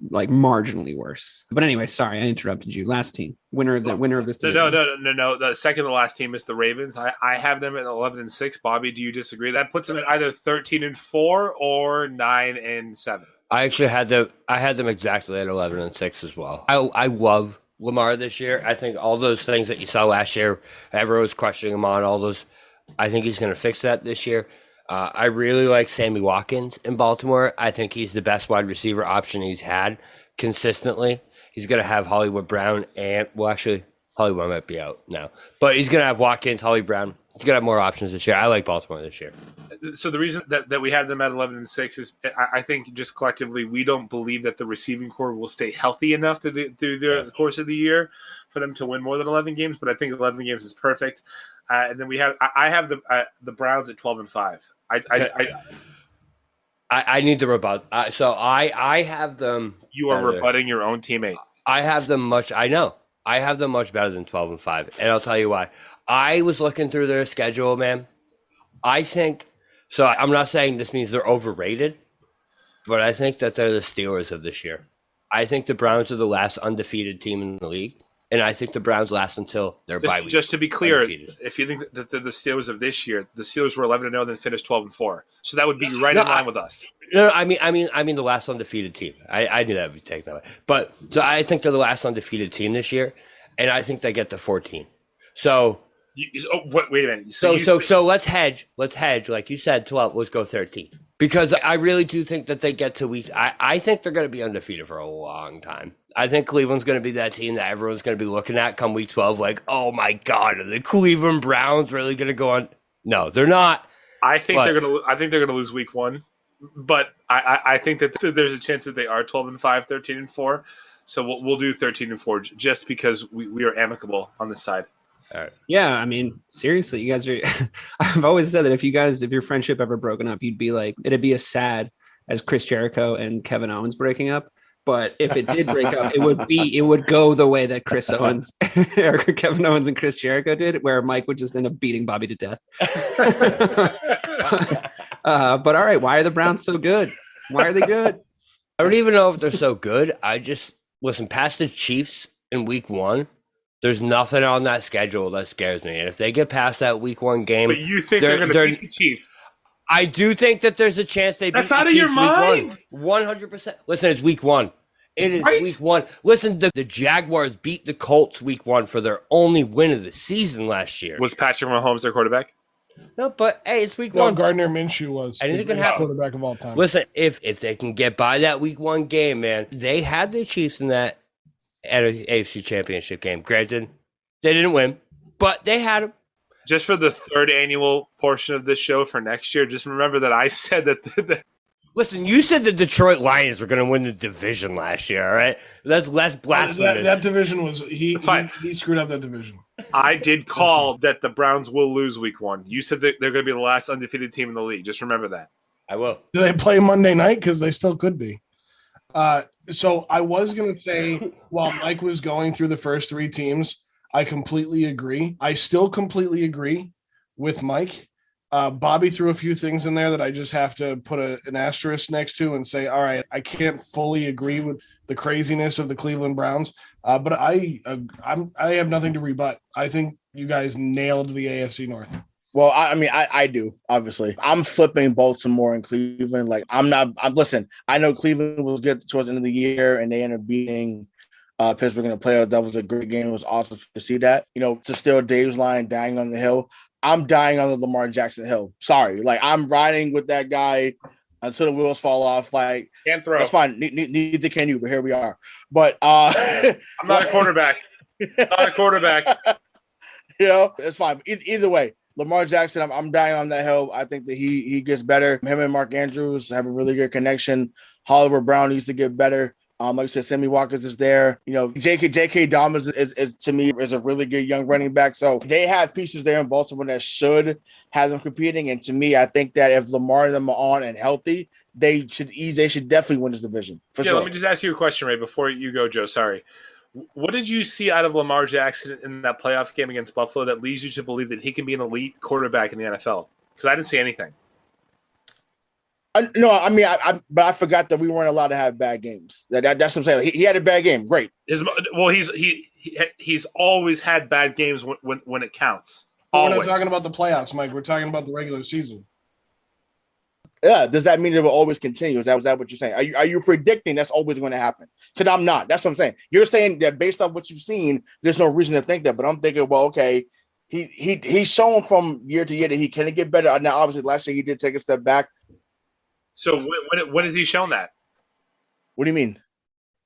like marginally worse. But anyway, sorry, I interrupted you. Last team, winner of this division. No. The second to last team is the Ravens. I have them at 11-6. Bobby, do you disagree? That puts them at either 13-4 or 9-7. I actually had them exactly at 11-6 as well. I love Lamar this year. I think all those things that you saw last year, everyone was questioning him on all those. I think he's going to fix that this year. I really like Sammy Watkins in Baltimore. I think he's the best wide receiver option he's had consistently. He's going to have Hollywood Brown and, well, actually, Hollywood might be out now. But he's going to have Watkins, Holly Brown. He's going to have more options this year. I like Baltimore this year. So the reason that we have them at 11-6 is I think just collectively we don't believe that the receiving core will stay healthy enough through the course of the year for them to win more than 11 games. But I think 11 games is perfect. And then I have the Browns at 12-5. I need to rebut. So I have them. You are rebutting your own teammate. I have them much. I know. I have them much better than 12-5, and I'll tell you why. I was looking through their schedule, man. I think so. I'm not saying this means they're overrated, but I think that they're the Steelers of this year. I think the Browns are the last undefeated team in the league, and I think the Browns last until their bye week. Just to be clear, if you think that they're the Steelers of this year, the Steelers were 11-0, then finished 12-4. So that would be right in line with us. No, I mean the last undefeated team. I knew that would be taken that way. But so I think they're the last undefeated team this year, and I think they get to 14. So wait a minute. So let's hedge. Let's hedge. Like you said, 12. Let's go 13. Because I really do think that they get to weeks. I think they're going to be undefeated for a long time. I think Cleveland's going to be that team that everyone's going to be looking at come week 12. Like, oh my God, are the Cleveland Browns really going to go on? No, they're not. I think they're going to lose week 1. But I think that there's a chance that they are 12-5, 13-4. So we'll do 13-4 just because we are amicable on this side. All right. Yeah, I mean, seriously, you guys are. I've always said that if your friendship ever broken up, you'd be like, it'd be as sad as Chris Jericho and Kevin Owens breaking up. But if it did break up, it would go the way that Chris Owens, or Kevin Owens and Chris Jericho did, where Mike would just end up beating Bobby to death. But all right, why are the Browns so good? Why are they good? I don't even know if they're so good. I just listen past the Chiefs in week 1. There's nothing on that schedule that scares me, and if they get past that week 1 game, but you think they're going to beat the Chiefs? I do think that there's a chance they beat That's the out of Chiefs your mind. 100%. Listen, it's week 1. It is right? week 1. Listen, the Jaguars beat the Colts week 1 for their only win of the season last year. Was Patrick Mahomes their quarterback? No, but hey, it's week 1. Gardner Minshew was anything the can happen. Quarterback of all time. Listen, if they can get by that week 1 game, man, they had the Chiefs in that AFC Championship game. Granted, they didn't win, but they had them. Just for the 3rd annual portion of this show for next year, just remember that I said that. Listen, you said the Detroit Lions were going to win the division last year, all right? That's less blasphemous. That division was he screwed up that division. I did call that the Browns will lose week 1. You said that they're going to be the last undefeated team in the league. Just remember that. I will. Do they play Monday night? Because they still could be. So I was going to say, while Mike was going through the first 3 teams, I completely agree. I still completely agree with Mike. Bobby threw a few things in there that I just have to put an asterisk next to and say, all right, I can't fully agree with the craziness of the Cleveland Browns, but I have nothing to rebut. I think you guys nailed the AFC North. Well, I do, obviously. I'm flipping Baltimore and Cleveland. Like, listen, I know Cleveland was good towards the end of the year, and they ended up beating Pittsburgh in the playoffs. That was a great game. It was awesome to see that. To steal Dave's line, dying on the hill. I'm dying on the Lamar Jackson hill. Sorry. Like, I'm riding with that guy until the wheels fall off. Like, can't throw. That's fine. Neither can you, but here we are. But I'm not a quarterback. It's fine. Either way, Lamar Jackson, I'm dying on that hill. I think that he gets better. Him and Marcangelo have a really good connection. Hollywood Brown needs to get better. Like I said, Sammy Watkins is there. J.K. Dobbins is to me is a really good young running back. So they have pieces there in Baltimore that should have them competing. And to me, I think that if Lamar and them are on and healthy, they should definitely win this division. For sure. Let me just ask you a question, Ray, before you go, Joe. Sorry. What did you see out of Lamar Jackson in that playoff game against Buffalo that leads you to believe that he can be an elite quarterback in the NFL? Because I didn't see anything. But I forgot that we weren't allowed to have bad games. That's what I'm saying. He had a bad game. Great. He's always had bad games when it counts. We're not talking about the playoffs, Mike. We're talking about the regular season. Yeah, does that mean it will always continue? Is that what you're saying? Are you predicting that's always going to happen? Because I'm not. That's what I'm saying. You're saying that based on what you've seen, there's no reason to think that. But I'm thinking, well, okay, he's shown from year to year that he can get better. Now, obviously, last year he did take a step back. So when has he shown that? What do you mean?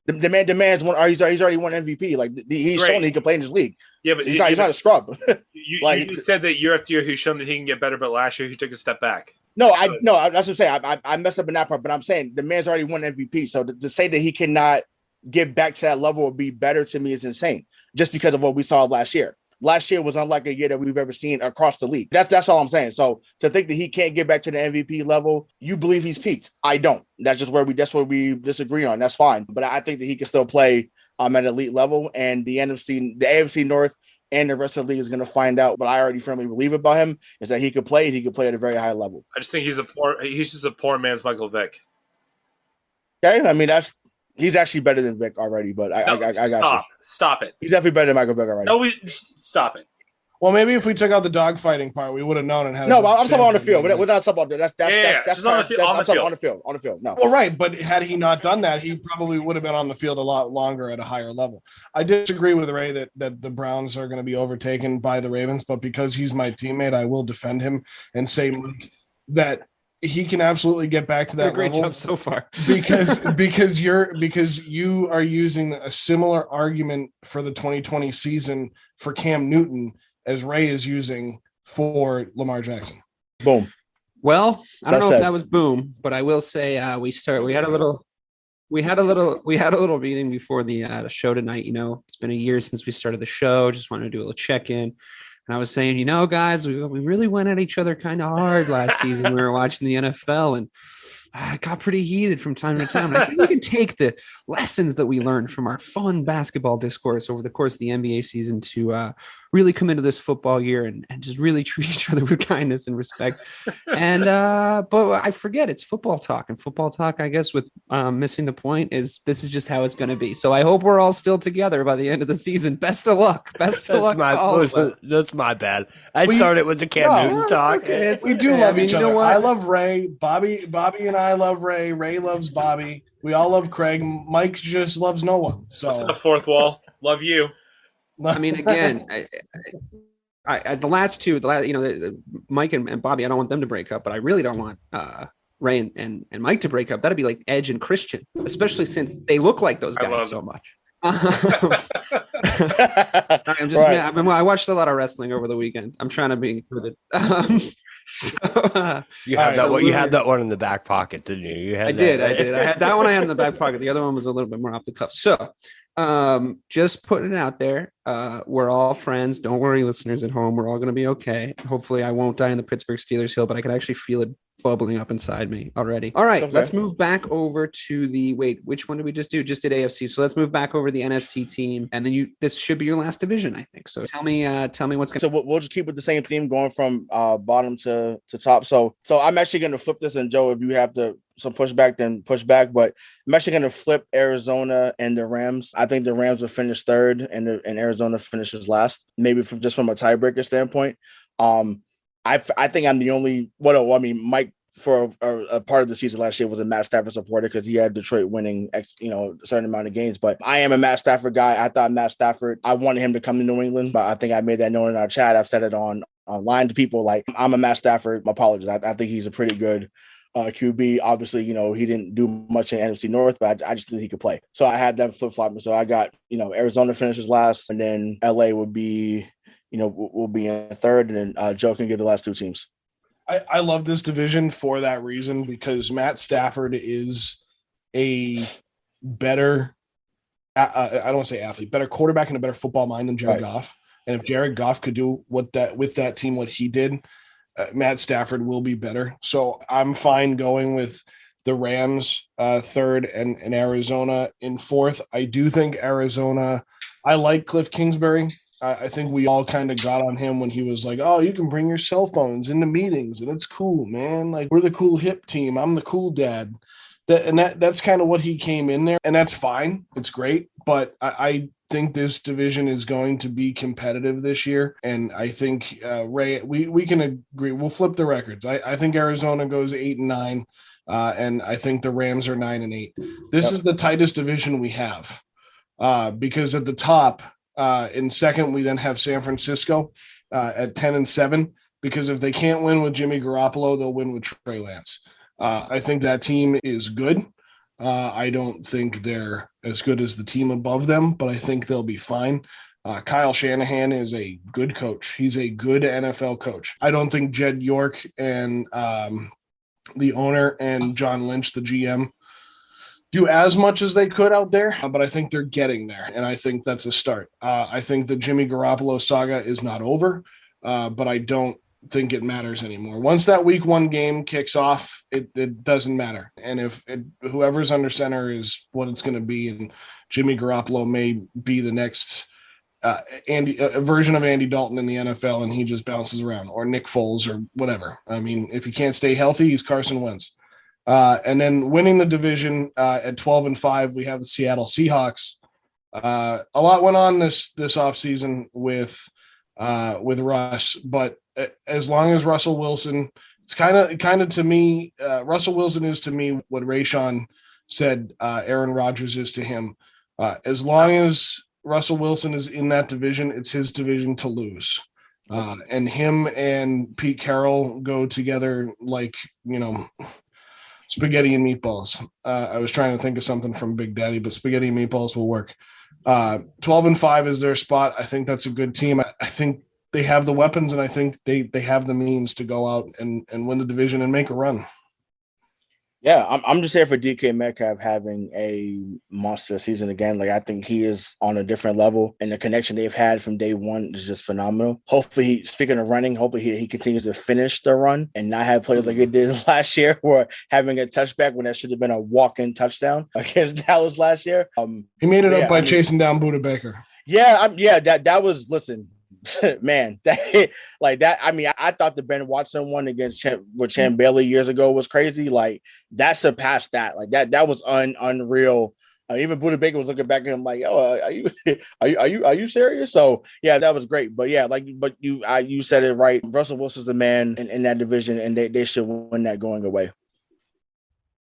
The man's won. He's already won MVP. Like he's shown he can play in this league. Yeah, but he's not a scrub. You said that year after year he's shown that he can get better, but last year he took a step back. No, that's what I'm saying. I messed up in that part, but I'm saying the man's already won MVP. So to say that he cannot get back to that level or be better to me is insane. Just because of what we saw last year. Last year was unlike a year that we've ever seen across the league. That's all I'm saying. So to think that he can't get back to the MVP level, you believe he's peaked. I don't. That's what we disagree on. That's fine. But I think that he can still play at an elite level. And the AFC North and the rest of the league is going to find out. But I already firmly believe about him is that he could play. And he could play at a very high level. I just think he's just a poor man's Michael Vick. Okay, I mean he's actually better than Vic already, but I got you. Stop it. He's definitely better than Michael Vick already. No, stop it. Well, maybe if we took out the dogfighting part, we would have known and had. No, I'm talking on the field. We're not talking about that. That's on the field. On the field. No. Well, right, but had he not done that, he probably would have been on the field a lot longer at a higher level. I disagree with Ray that the Browns are going to be overtaken by the Ravens, but because he's my teammate, I will defend him and say that he can absolutely get back to that great level job so far. because you are using a similar argument for the 2020 season for Cam Newton as Ray is using for Lamar Jackson. Boom. Well, I don't know if that was boom, but I will say we had a little meeting before the show tonight. You know, it's been a year since we started the show. Just wanted to do a little check-in. And I was saying, guys, we really went at each other kind of hard last season. We were watching the NFL, and it got pretty heated from time to time. And I think we can take the lessons that we learned from our fun basketball discourse over the course of the NBA season to really come into this football year and just really treat each other with kindness and respect. And but I forget it's football talk, and football talk, I guess, with missing the point is this is just how it's going to be. So I hope we're all still together by the end of the season. Best of luck. Best of luck. That's my bad. I started with the Cam Newton talk. Okay. We do love each other. I love Ray. Bobby and I love Ray. Ray loves Bobby. We all love Craig. Mike just loves no one. So what's the fourth wall? Love you. I mean, again, the last Mike and Bobby, I don't want them to break up, but I really don't want Ray and Mike to break up. That'd be like Edge and Christian, especially since they look like those guys so much. I watched a lot of wrestling over the weekend. I'm trying to be included. You had that one in the back pocket, didn't you? I did. I had that one I had in the back pocket. The other one was a little bit more off the cuff. So just putting it out there. We're all friends. Don't worry, listeners at home. We're all going to be okay. Hopefully I won't die in the Pittsburgh Steelers hill, but I can actually feel it bubbling up inside me already. All right, Let's move back over to which one did we just do? Just did AFC. So let's move back over to the NFC team. And then this should be your last division, I think. So tell me what's going to. So we'll just keep with the same theme going from bottom to top. So I'm actually going to flip this, and Joe, if you have some pushback, then push back. But I'm actually going to flip Arizona and the Rams. I think the Rams will finish third, and Arizona finishes last. Maybe from a tiebreaker standpoint. I think I'm the only. Mike for a part of the season last year was a Matt Stafford supporter because he had Detroit winning a certain amount of games. But I am a Matt Stafford guy. I thought Matt Stafford. I wanted him to come to New England, but I think I made that known in our chat. I've said it online to people. Like, I'm a Matt Stafford apologist. I think he's a pretty good QB. Obviously, he didn't do much in NFC North, but I just think he could play. So I had them flip-flopping. So I got, Arizona finishes last, and then LA would be, will be in third, and then Joe can give the last two teams. I love this division for that reason, because Matt Stafford is a better, I don't want to say athlete, better quarterback and a better football mind than Jared Goff. And if Jared Goff could do with that team what he did, Matt Stafford will be better. So I'm fine going with the Rams third and Arizona in fourth. I do think Arizona, I like Cliff Kingsbury. I think we all kind of got on him when he was like, oh, you can bring your cell phones into meetings and it's cool, man. Like, we're the cool hip team. I'm the cool dad. That's kind of what he came in there, and that's fine. It's great. But I think this division is going to be competitive this year. And I think, Ray, we can agree. We'll flip the records. I think Arizona goes 8-9. And I think the Rams are 9-8. This is the tightest division we have, because at the top, in second, we then have San Francisco at 10-7. Because if they can't win with Jimmy Garoppolo, they'll win with Trey Lance. I think that team is good. I don't think they're as good as the team above them, but I think they'll be fine. Kyle Shanahan is a good coach. He's a good NFL coach. I don't think Jed York and the owner and John Lynch, the GM, do as much as they could out there, but I think they're getting there, and I think that's a start. I think the Jimmy Garoppolo saga is not over, but I don't think it matters anymore. Once that week 1 game kicks off, it doesn't matter. And if whoever's under center is what it's going to be, and Jimmy Garoppolo may be the next a version of Andy Dalton in the NFL, and he just bounces around, or Nick Foles or whatever. I mean, if he can't stay healthy, he's Carson Wentz. And then winning the division at 12-5, we have the Seattle Seahawks. A lot went on this offseason with Russ, but as long as Russell Wilson, it's kind of to me, Russell Wilson is to me what Rayshawn said Aaron Rodgers is to him. As long as Russell Wilson is in that division, it's his division to lose. And him and Pete Carroll go together like, spaghetti and meatballs. I was trying to think of something from Big Daddy, but spaghetti and meatballs will work. 12-5 is their spot. I think that's a good team. I think they have the weapons, and I think they have the means to go out and win the division and make a run. Yeah, I'm just here for DK Metcalf having a monster season again. Like, I think he is on a different level, and the connection they've had from day one is just phenomenal. Hopefully, speaking of running, hopefully he continues to finish the run and not have plays like he did last year, or having a touchback when that should have been a walk-in touchdown against Dallas last year. He made it up by chasing down Budda Baker. Yeah, that was, listen, man, that I mean, I thought the Ben Watson one against Champ Bailey years ago was crazy. Like, that surpassed that. Like, that was unreal. Even Budda Baker was looking back at him like, "Oh, are you serious?" So yeah, that was great. But yeah, you said it right. Russell Wilson's the man in that division, and they should win that going away.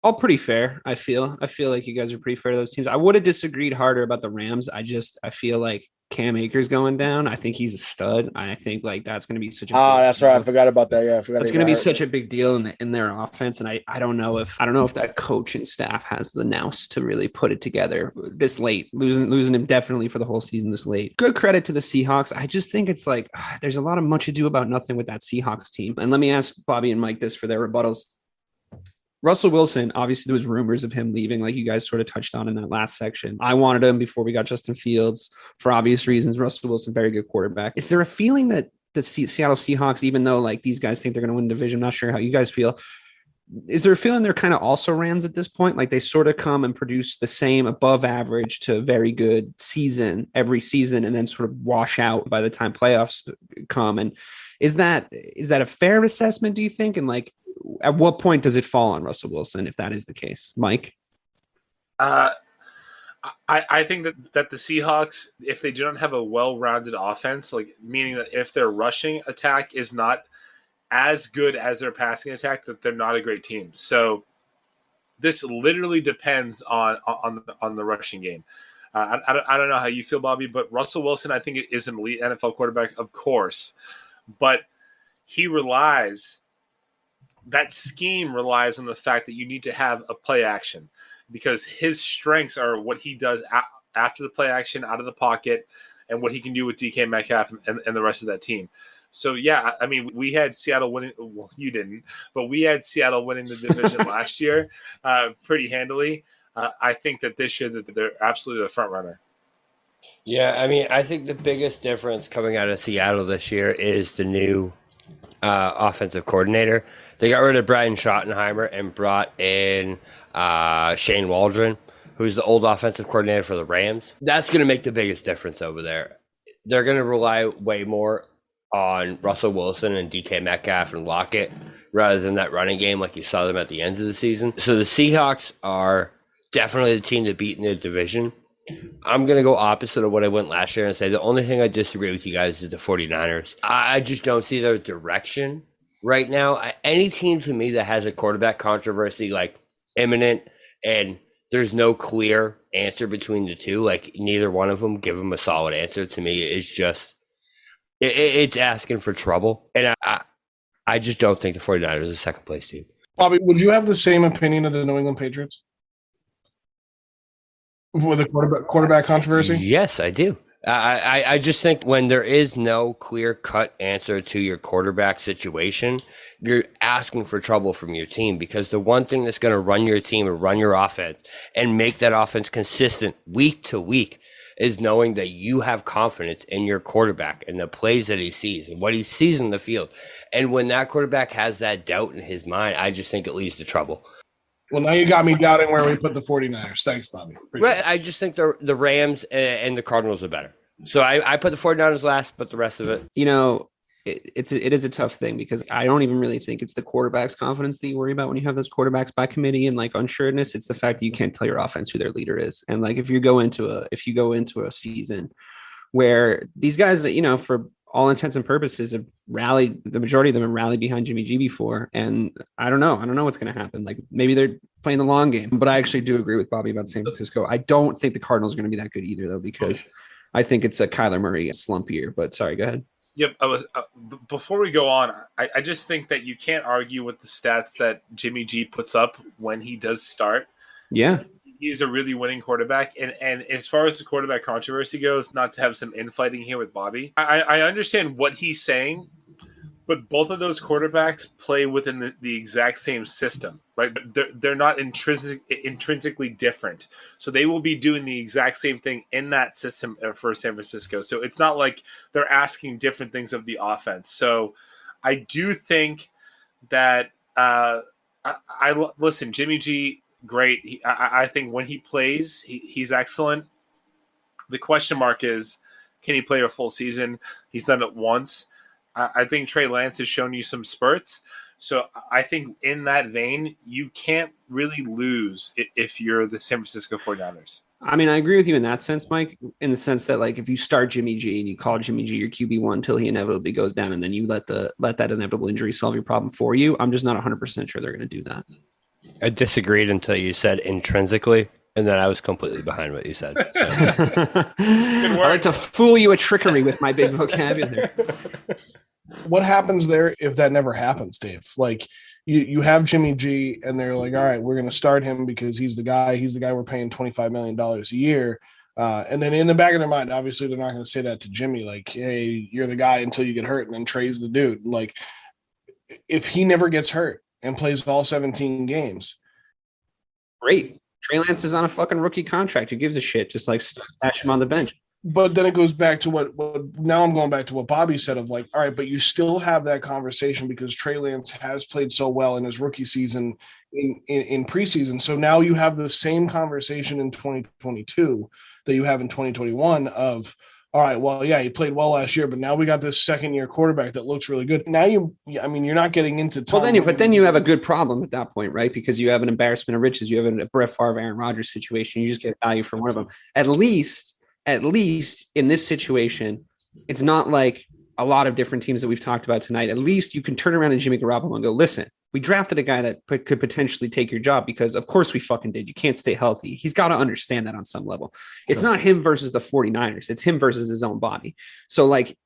All pretty fair. I feel like you guys are pretty fair to those teams. I would have disagreed harder about the Rams. I feel like Cam Akers going down. I think he's a stud. I think like that's going to be such a that's right. I forgot about that. Yeah, it's going to be such a big deal in their offense. And I don't know if that coaching staff has the nous to really put it together this late. Losing him definitely for the whole season this late. Good credit to the Seahawks. I just think it's like there's a lot of much ado about nothing with that Seahawks team. And let me ask Bobby and Mike this for their rebuttals. Russell Wilson, obviously there was rumors of him leaving, like you guys sort of touched on in that last section. I wanted him before we got Justin Fields for obvious reasons. Russell Wilson, very good quarterback. Is there a feeling that the Seattle Seahawks, even though like these guys think they're going to win the division, I'm not sure how you guys feel, is there a feeling they're kind of also Rams at this point? Like they sort of come and produce the same above average to very good season every season and then sort of wash out by the time playoffs come. And is that a fair assessment, do you think? And like, at what point does it fall on Russell Wilson if that is the case? Mike? I think that the Seahawks, if they do not have a well-rounded offense, like meaning that if their rushing attack is not as good as their passing attack, that they're not a great team. So this literally depends on the rushing game. I don't know how you feel, Bobby, but Russell Wilson, I think, is an elite NFL quarterback, of course, but that scheme relies on the fact that you need to have a play action, because his strengths are what he does after the play action, out of the pocket, and what he can do with DK Metcalf and the rest of that team. So, yeah, I mean, we had Seattle winning. Well, you didn't, but we had Seattle winning the division last year pretty handily. I think that this year that they're absolutely the front runner. Yeah, I mean, I think the biggest difference coming out of Seattle this year is the new offensive coordinator. They got rid of Brian Schottenheimer and brought in Shane Waldron, who's the old offensive coordinator for the Rams. That's going to make the biggest difference over there. They're going to rely way more on Russell Wilson and DK Metcalf and Lockett rather than that running game like you saw them at the end of the season. So the Seahawks are definitely the team to beat in the division. I'm going to go opposite of what I went last year and say the only thing I disagree with you guys is the 49ers. I just don't see their direction right now. Any team to me that has a quarterback controversy like imminent and there's no clear answer between the two, like neither one of them give them a solid answer, to me is just it's asking for trouble. And I just don't think the 49ers is a second place team. Bobby, would you have the same opinion of the New England Patriots? With the quarterback controversy? Yes, I do. I just think when there is no clear-cut answer to your quarterback situation, you're asking for trouble from your team, because the one thing that's going to run your team and run your offense and make that offense consistent week to week is knowing that you have confidence in your quarterback and the plays that he sees and what he sees in the field. And when that quarterback has that doubt in his mind, I just think it leads to trouble. Well, now you got me doubting where we put the 49ers. Thanks, Bobby. Right, I just think the Rams and the Cardinals are better. So I put the 49ers last, but the rest of it. It is a tough thing, because I don't even really think it's the quarterback's confidence that you worry about when you have those quarterbacks by committee and like unsureness. It's the fact that you can't tell your offense who their leader is. And like if you go into a season where these guys that, for all intents and purposes have rallied, the majority of them have rallied behind Jimmy G before. And I don't know what's going to happen. Like maybe they're playing the long game, but I actually do agree with Bobby about San Francisco. I don't think the Cardinals are going to be that good either, though, because I think it's a Kyler Murray slump year. But sorry, go ahead. Yep. Before we go on, I just think that you can't argue with the stats that Jimmy G puts up when he does start. Yeah. He's a really winning quarterback. And as far as the quarterback controversy goes, not to have some infighting here with Bobby, I understand what he's saying, but both of those quarterbacks play within the exact same system, right? They're not intrinsically different. So they will be doing the exact same thing in that system for San Francisco. So it's not like they're asking different things of the offense. So I do think that listen, Jimmy G, great. I think when he plays, he's excellent. The question mark is, can he play a full season? He's done it once. I think Trey Lance has shown you some spurts. So I think in that vein, you can't really lose if you're the San Francisco 49ers. I mean, I agree with you in that sense, Mike, in the sense that like if you start Jimmy G and you call Jimmy G your QB1 until he inevitably goes down, and then you let that inevitable injury solve your problem for you, I'm just not 100% sure they're going to do that. I disagreed until you said intrinsically, and then I was completely behind what you said. So. I like to fool you with trickery with my big vocabulary. What happens there if that never happens, Dave? Like you have Jimmy G and they're like, all right, we're going to start him because he's the guy we're paying $25 million a year. And then in the back of their mind, obviously they're not going to say that to Jimmy, like, hey, you're the guy until you get hurt, and then Trey's the dude. Like if he never gets hurt and plays all 17 games. Great. Trey Lance is on a fucking rookie contract. Who gives a shit? Just like stash him on the bench. But then it goes back to what now I'm going back to what Bobby said of like, all right, but you still have that conversation because Trey Lance has played so well in his rookie season in preseason. So now you have the same conversation in 2022 that you have in 2021 of, all right, well, yeah, he played well last year, but now we got this second-year quarterback that looks really good. Now you're not getting into Tom. Well, then you have a good problem at that point, right? Because you have an embarrassment of riches. You have a Brett Favre, Aaron Rodgers situation. You just get value from one of them. At least in this situation, it's not like a lot of different teams that we've talked about tonight. At least you can turn around to Jimmy Garoppolo and go, listen, we drafted a guy that could potentially take your job because of course we fucking did. You can't stay healthy. He's got to understand that on some level. It's not him versus the 49ers. It's him versus his own body. So like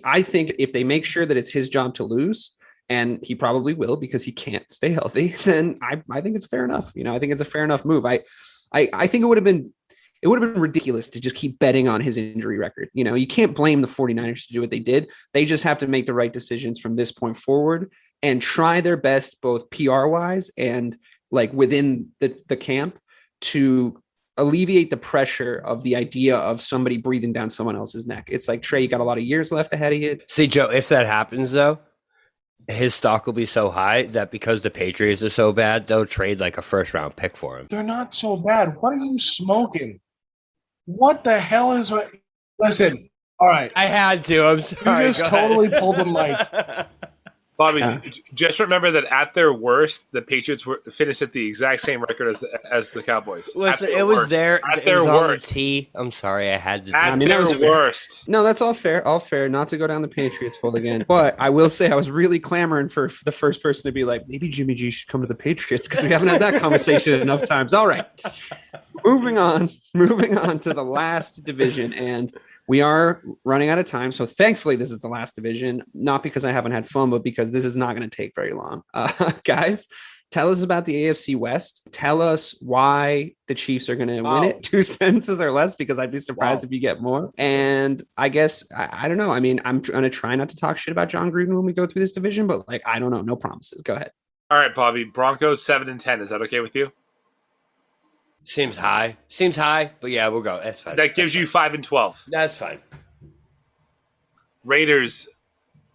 I think if they make sure that it's his job to lose, and he probably will because he can't stay healthy, then I think it's fair enough. I think it's a fair enough move. I think it would have been ridiculous to just keep betting on his injury record. You can't blame the 49ers to do what they did. They just have to make the right decisions from this point forward and try their best, both PR wise and like within the camp, to alleviate the pressure of the idea of somebody breathing down someone else's neck. It's like, Trey, you got a lot of years left ahead of you. See, Joe, if that happens though, his stock will be so high that because the Patriots are so bad, they'll trade like a first round pick for him. They're not so bad. What are you smoking? What the hell is what? Listen, all right. I had to. I'm sorry. You just totally pulled a mic. Bobby, just remember that at their worst, the Patriots finished at the exact same record as the Cowboys. Listen, it was there. At their worst. T. I'm sorry, I had to. At their worst. No, that's all fair. All fair. Not to go down the Patriots hole again. But I will say I was really clamoring for the first person to be like, maybe Jimmy G should come to the Patriots because we haven't had that conversation enough times. All right. Moving on to the last division. And we are running out of time. So thankfully, this is the last division, not because I haven't had fun, but because this is not going to take very long. Guys, tell us about the AFC West. Tell us why the Chiefs are going to win it. 2 sentences or less, because I'd be surprised if you get more. And I guess, I don't know. I mean, I'm going to try not to talk shit about John Gruden when we go through this division, but like, I don't know. No promises. Go ahead. All right, Bobby. Broncos 7-10. Is that okay with you? Seems high, but yeah, we'll go. That's fine. That gives you 5-12. That's fine. Raiders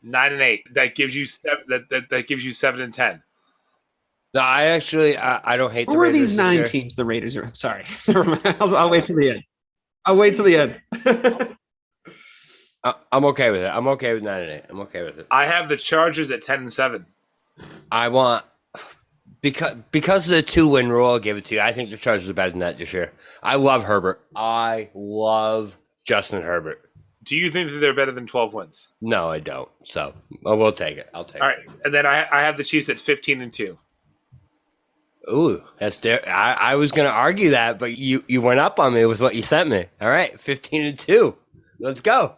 9-8. That gives you that gives you 7-10. No, I don't hate. Who are these 9 teams? The Raiders are. I'm sorry. I'll wait till the end. I'm okay with it. I'm okay with 9-8. I'm okay with it. I have the Chargers at 10-7. I want. Because of the 2-win rule, I'll give it to you. I think the Chargers are better than that this year. I love Herbert. I love Justin Herbert. Do you think that they're better than 12 wins? No, I don't. So we'll take it. I'll take it. All right. And then I have the Chiefs at 15-2. Ooh, that's there. I was going to argue that, but you went up on me with what you sent me. All right, 15-2. Let's go.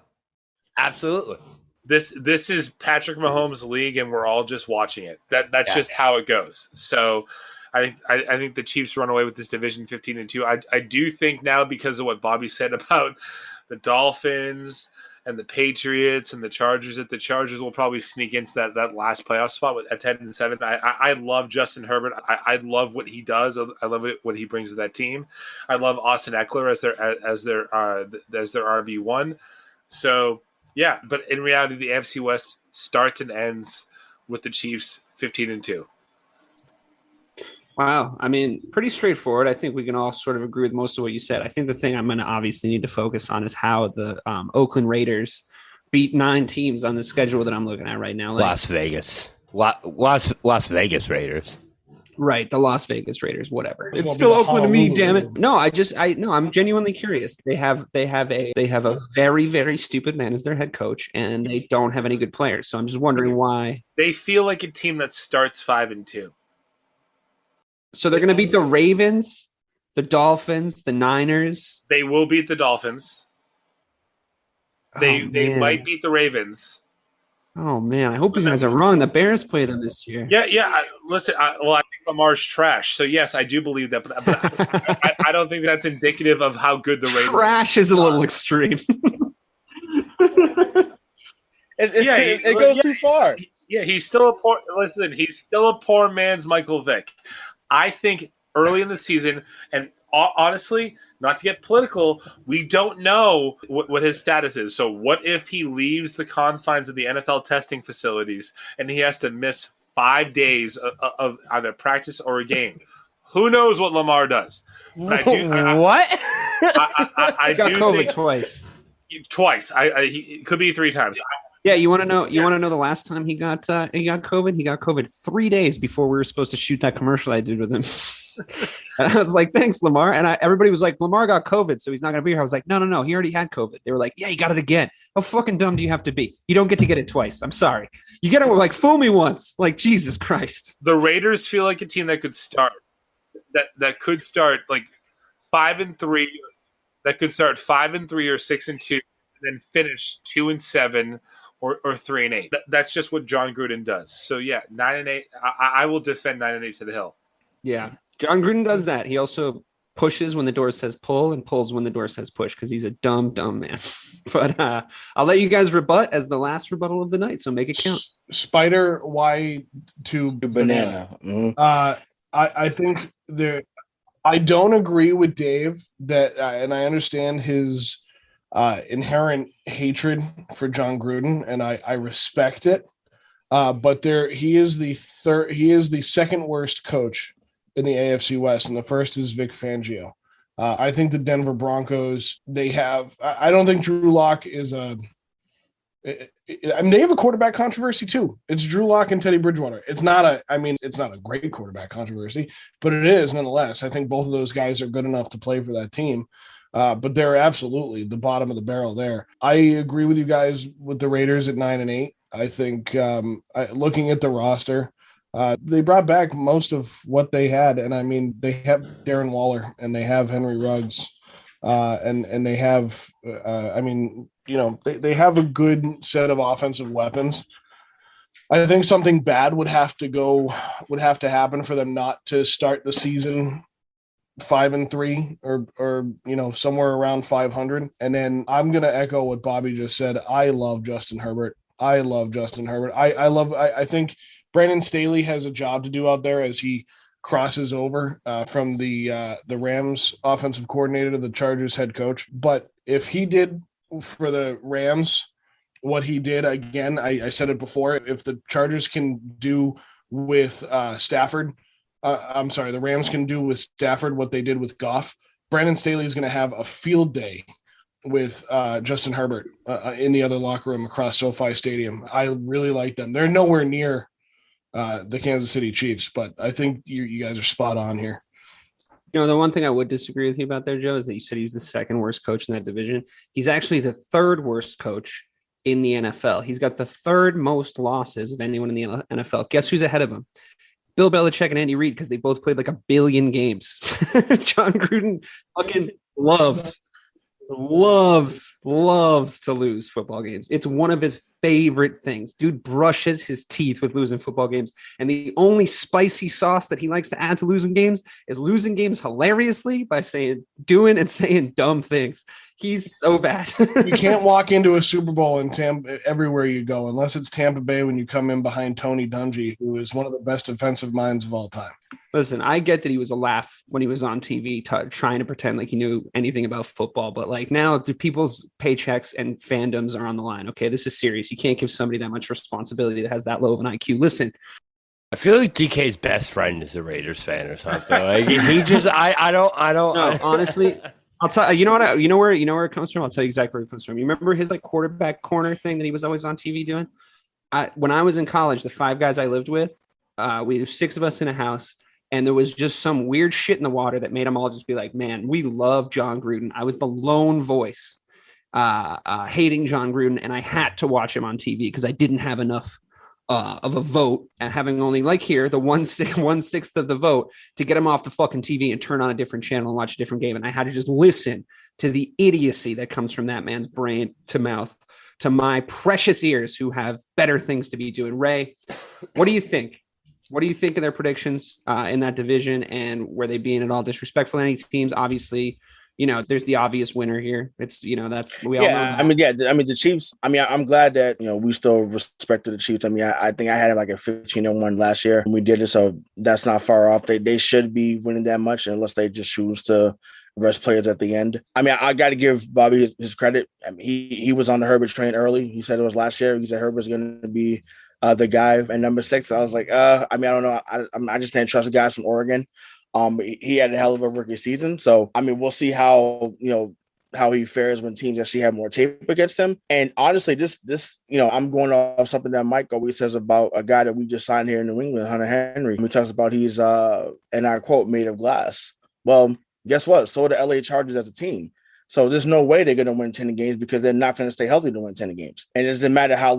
Absolutely. This is Patrick Mahomes' league, and we're all just watching it. That's just how it goes. So I think the Chiefs run away with this division 15-2. I do think now, because of what Bobby said about the Dolphins and the Patriots and the Chargers, that the Chargers will probably sneak into that last playoff spot at 10-7. I love Justin Herbert. I love what he does. I love what he brings to that team. I love Austin Eckler as their RB1. So. Yeah, but in reality, the AFC West starts and ends with the Chiefs 15-2. Wow. I mean, pretty straightforward. I think we can all sort of agree with most of what you said. I think the thing I'm going to obviously need to focus on is how the Oakland Raiders beat 9 teams on the schedule that I'm looking at right now. Las Vegas. Las Vegas Raiders. Right, the Las Vegas Raiders, whatever. It's still Oakland to me, damn it. No, I'm genuinely curious. They have a very, very stupid man as their head coach, and they don't have any good players. So I'm just wondering why. They feel like a team that starts 5-2. So they're going to beat the Ravens, the Dolphins, the Niners. They will beat the Dolphins. They might beat the Ravens. Oh, man. I hope you guys are wrong. The Bears play them this year. Yeah. Listen, I think Lamar's trash. So, yes, I do believe that. But I don't think that's indicative of how good the Raiders are. Trash is a little extreme. It goes too far. Yeah, he's still a poor man's Michael Vick. I think early in the season, and honestly, not to get political, we don't know what his status is. So what if he leaves the confines of the NFL testing facilities and he has to miss 5 days of either practice or a game? Who knows what Lamar does? What? I got COVID twice. Twice. He could be 3 times. Yeah, you want to know? You want to know the last time he got COVID? He got COVID 3 days before we were supposed to shoot that commercial I did with him. And I was like, "Thanks, Lamar." And everybody was like, "Lamar got COVID, so he's not going to be here." I was like, "No, he already had COVID." They were like, "Yeah, he got it again." How fucking dumb do you have to be? You don't get to get it twice. I'm sorry. You get it like fool me once. Like Jesus Christ. The Raiders feel like a team that could start like 5-3. That could start 5-3 or 6-2, and then finish 2-7. Or 3-8. That's just what John Gruden does. So yeah, 9-8. I will defend 9-8 to the hill. Yeah, John Gruden does that. He also pushes when the door says pull and pulls when the door says push because he's a dumb man. But I'll let you guys rebut as the last rebuttal of the night. So make it count. Spider Y to banana. Mm-hmm. I think there. I don't agree with Dave that, and I understand his inherent hatred for John Gruden, and I respect it. But he is the second worst coach in the AFC West, and the first is Vic Fangio. I think the Denver Broncos, I don't think Drew Lock is a I mean, they have a quarterback controversy too. It's Drew Lock and Teddy Bridgewater. It's not a great quarterback controversy, but it is nonetheless. I think both of those guys are good enough to play for that team. But they're absolutely the bottom of the barrel there. I agree with you guys with the Raiders at 9-8. I think looking at the roster, they brought back most of what they had. And I mean, they have Darren Waller and they have Henry Ruggs. And they have, they have a good set of offensive weapons. I think something bad would have to happen for them not to start the season 5-3 or somewhere around 500. And then I'm going to echo what Bobby just said. I love Justin Herbert. I think Brandon Staley has a job to do out there as he crosses over from the Rams offensive coordinator to the Chargers head coach. But if he did for the Rams what he did, again, I said it before, if the Chargers can do with Stafford, the Rams can do with Stafford what they did with Goff, Brandon Staley is going to have a field day with Justin Herbert in the other locker room across SoFi Stadium. I really like them. They're nowhere near the Kansas City Chiefs, but I think you guys are spot on here. The one thing I would disagree with you about there, Joe, is that you said he was the second worst coach in that division. He's actually the third worst coach in the NFL. He's got the third most losses of anyone in the NFL. Guess who's ahead of him? Bill Belichick and Andy Reid, because they both played like 1 billion games. John Gruden fucking loves to lose football games. It's one of his favorite things. Dude brushes his teeth with losing football games. And the only spicy sauce that he likes to add to losing games is losing games hilariously by doing and saying dumb things. He's so bad. You can't walk into a Super Bowl in Tampa everywhere you go, unless it's Tampa Bay when you come in behind Tony Dungy, who is one of the best defensive minds of all time. Listen, I get that he was a laugh when he was on TV trying to pretend like he knew anything about football, but like now the people's paychecks and fandoms are on the line. Okay, this is serious. You can't give somebody that much responsibility that has that low of an IQ. Listen, I feel like DK's best friend is a Raiders fan or something. Like he just, I don't. No, honestly. I'll tell you, where it comes from. I'll tell you exactly where it comes from. You remember his like quarterback corner thing that he was always on TV doing? When I was in college, the 5 guys I lived with, we were 6 of us in a house, and there was just some weird shit in the water that made them all just be like, man, we love John Gruden. I was the lone voice hating John Gruden, and I had to watch him on TV because I didn't have enough of a vote, and having only like here the 1/6 of the vote to get him off the fucking TV and turn on a different channel and watch a different game. And I had to just listen to the idiocy that comes from that man's brain to mouth to my precious ears who have better things to be doing. Ray, what do you think? What do you think of their predictions in that division, and were they being at all disrespectful to any teams? Obviously, there's the obvious winner here. It's, that's we all know that. The Chiefs. I'm glad that we still respected the Chiefs. I think I had like a 15-1 last year, and we did it, so that's not far off. They should be winning that much unless they just choose to rest players at the end. I got to give Bobby his credit. He was on the Herbert train early. He said it was last year. He said Herbert's going to be the guy at number 6. I was like, I don't know. I just didn't trust the guys from Oregon. He had a hell of a rookie season. So, we'll see how he fares when teams actually have more tape against him. And honestly, this I'm going off something that Mike always says about a guy that we just signed here in New England, Hunter Henry. He talks about he's, and I quote, made of glass. Well, guess what? So are the LA Chargers as a team. So there's no way they're going to win 10 games because they're not going to stay healthy to win 10 games. And it doesn't matter how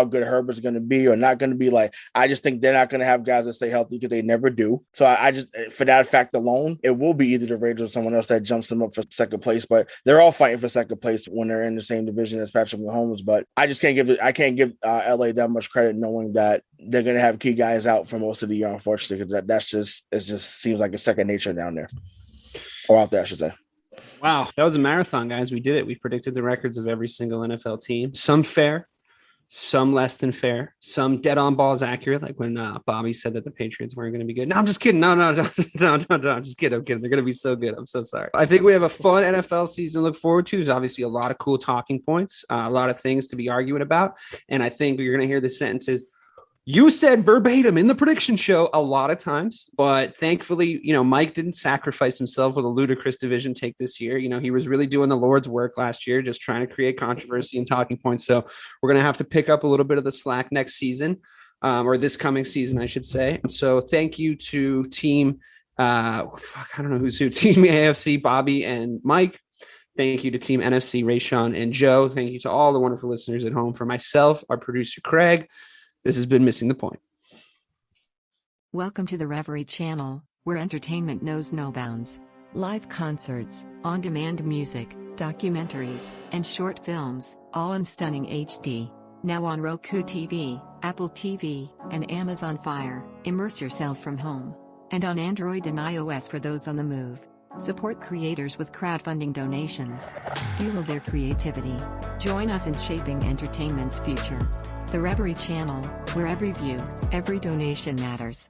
good Herbert's going to be or not going to be. Like, I just think they're not going to have guys that stay healthy because they never do. So I just, for that fact alone, it will be either the Raiders or someone else that jumps them up for second place. But they're all fighting for second place when they're in the same division as Patrick Mahomes. But I just can't give LA that much credit, knowing that they're going to have key guys out for most of the year, unfortunately, because it just seems like a second nature down there, or out there, I should say. Wow, that was a marathon, guys. We did it. We predicted the records of every single NFL team. Some fair, some less than fair, some dead on balls accurate, like when Bobby said that the Patriots weren't going to be good. No, I'm just kidding. No. I'm just kidding. I'm kidding. They're going to be so good. I'm so sorry. I think we have a fun NFL season to look forward to. There's obviously a lot of cool talking points, a lot of things to be arguing about. And I think you're going to hear the sentences, You said verbatim in the prediction show a lot of times, but thankfully, Mike didn't sacrifice himself with a ludicrous division take this year. He was really doing the Lord's work last year, just trying to create controversy and talking points. So we're going to have to pick up a little bit of the slack next season, or this coming season, I should say. So thank you to team, I don't know who's who, team AFC, Bobby and Mike. Thank you to team NFC, Rayshawn and Joe. Thank you to all the wonderful listeners at home. For myself, our producer, Craig, this has been Missing the Point. Welcome to the Reverie Channel, where entertainment knows no bounds. Live concerts, on-demand music, documentaries, and short films, all in stunning HD. Now on Roku TV, Apple TV, and Amazon Fire. Immerse yourself from home. And on Android and iOS for those on the move. Support creators with crowdfunding donations. Fuel their creativity. Join us in shaping entertainment's future. The Reverie Channel, where every view, every donation matters.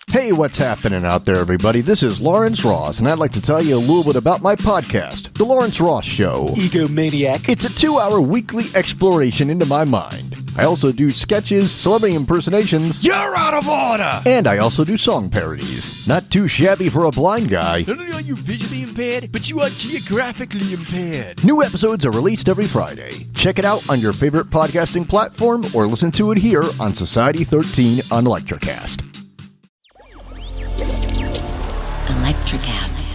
Hey, what's happening out there, everybody? This is Lawrence Ross, and I'd like to tell you a little bit about my podcast, The Lawrence Ross Show. Egomaniac. It's a 2-hour weekly exploration into my mind. I also do sketches, celebrity impersonations. You're out of order! And I also do song parodies. Not too shabby for a blind guy. Not only are you visually impaired, but you are geographically impaired. New episodes are released every Friday. Check it out on your favorite podcasting platform or listen to it here on Society 13 on Electrocast. Electrocast.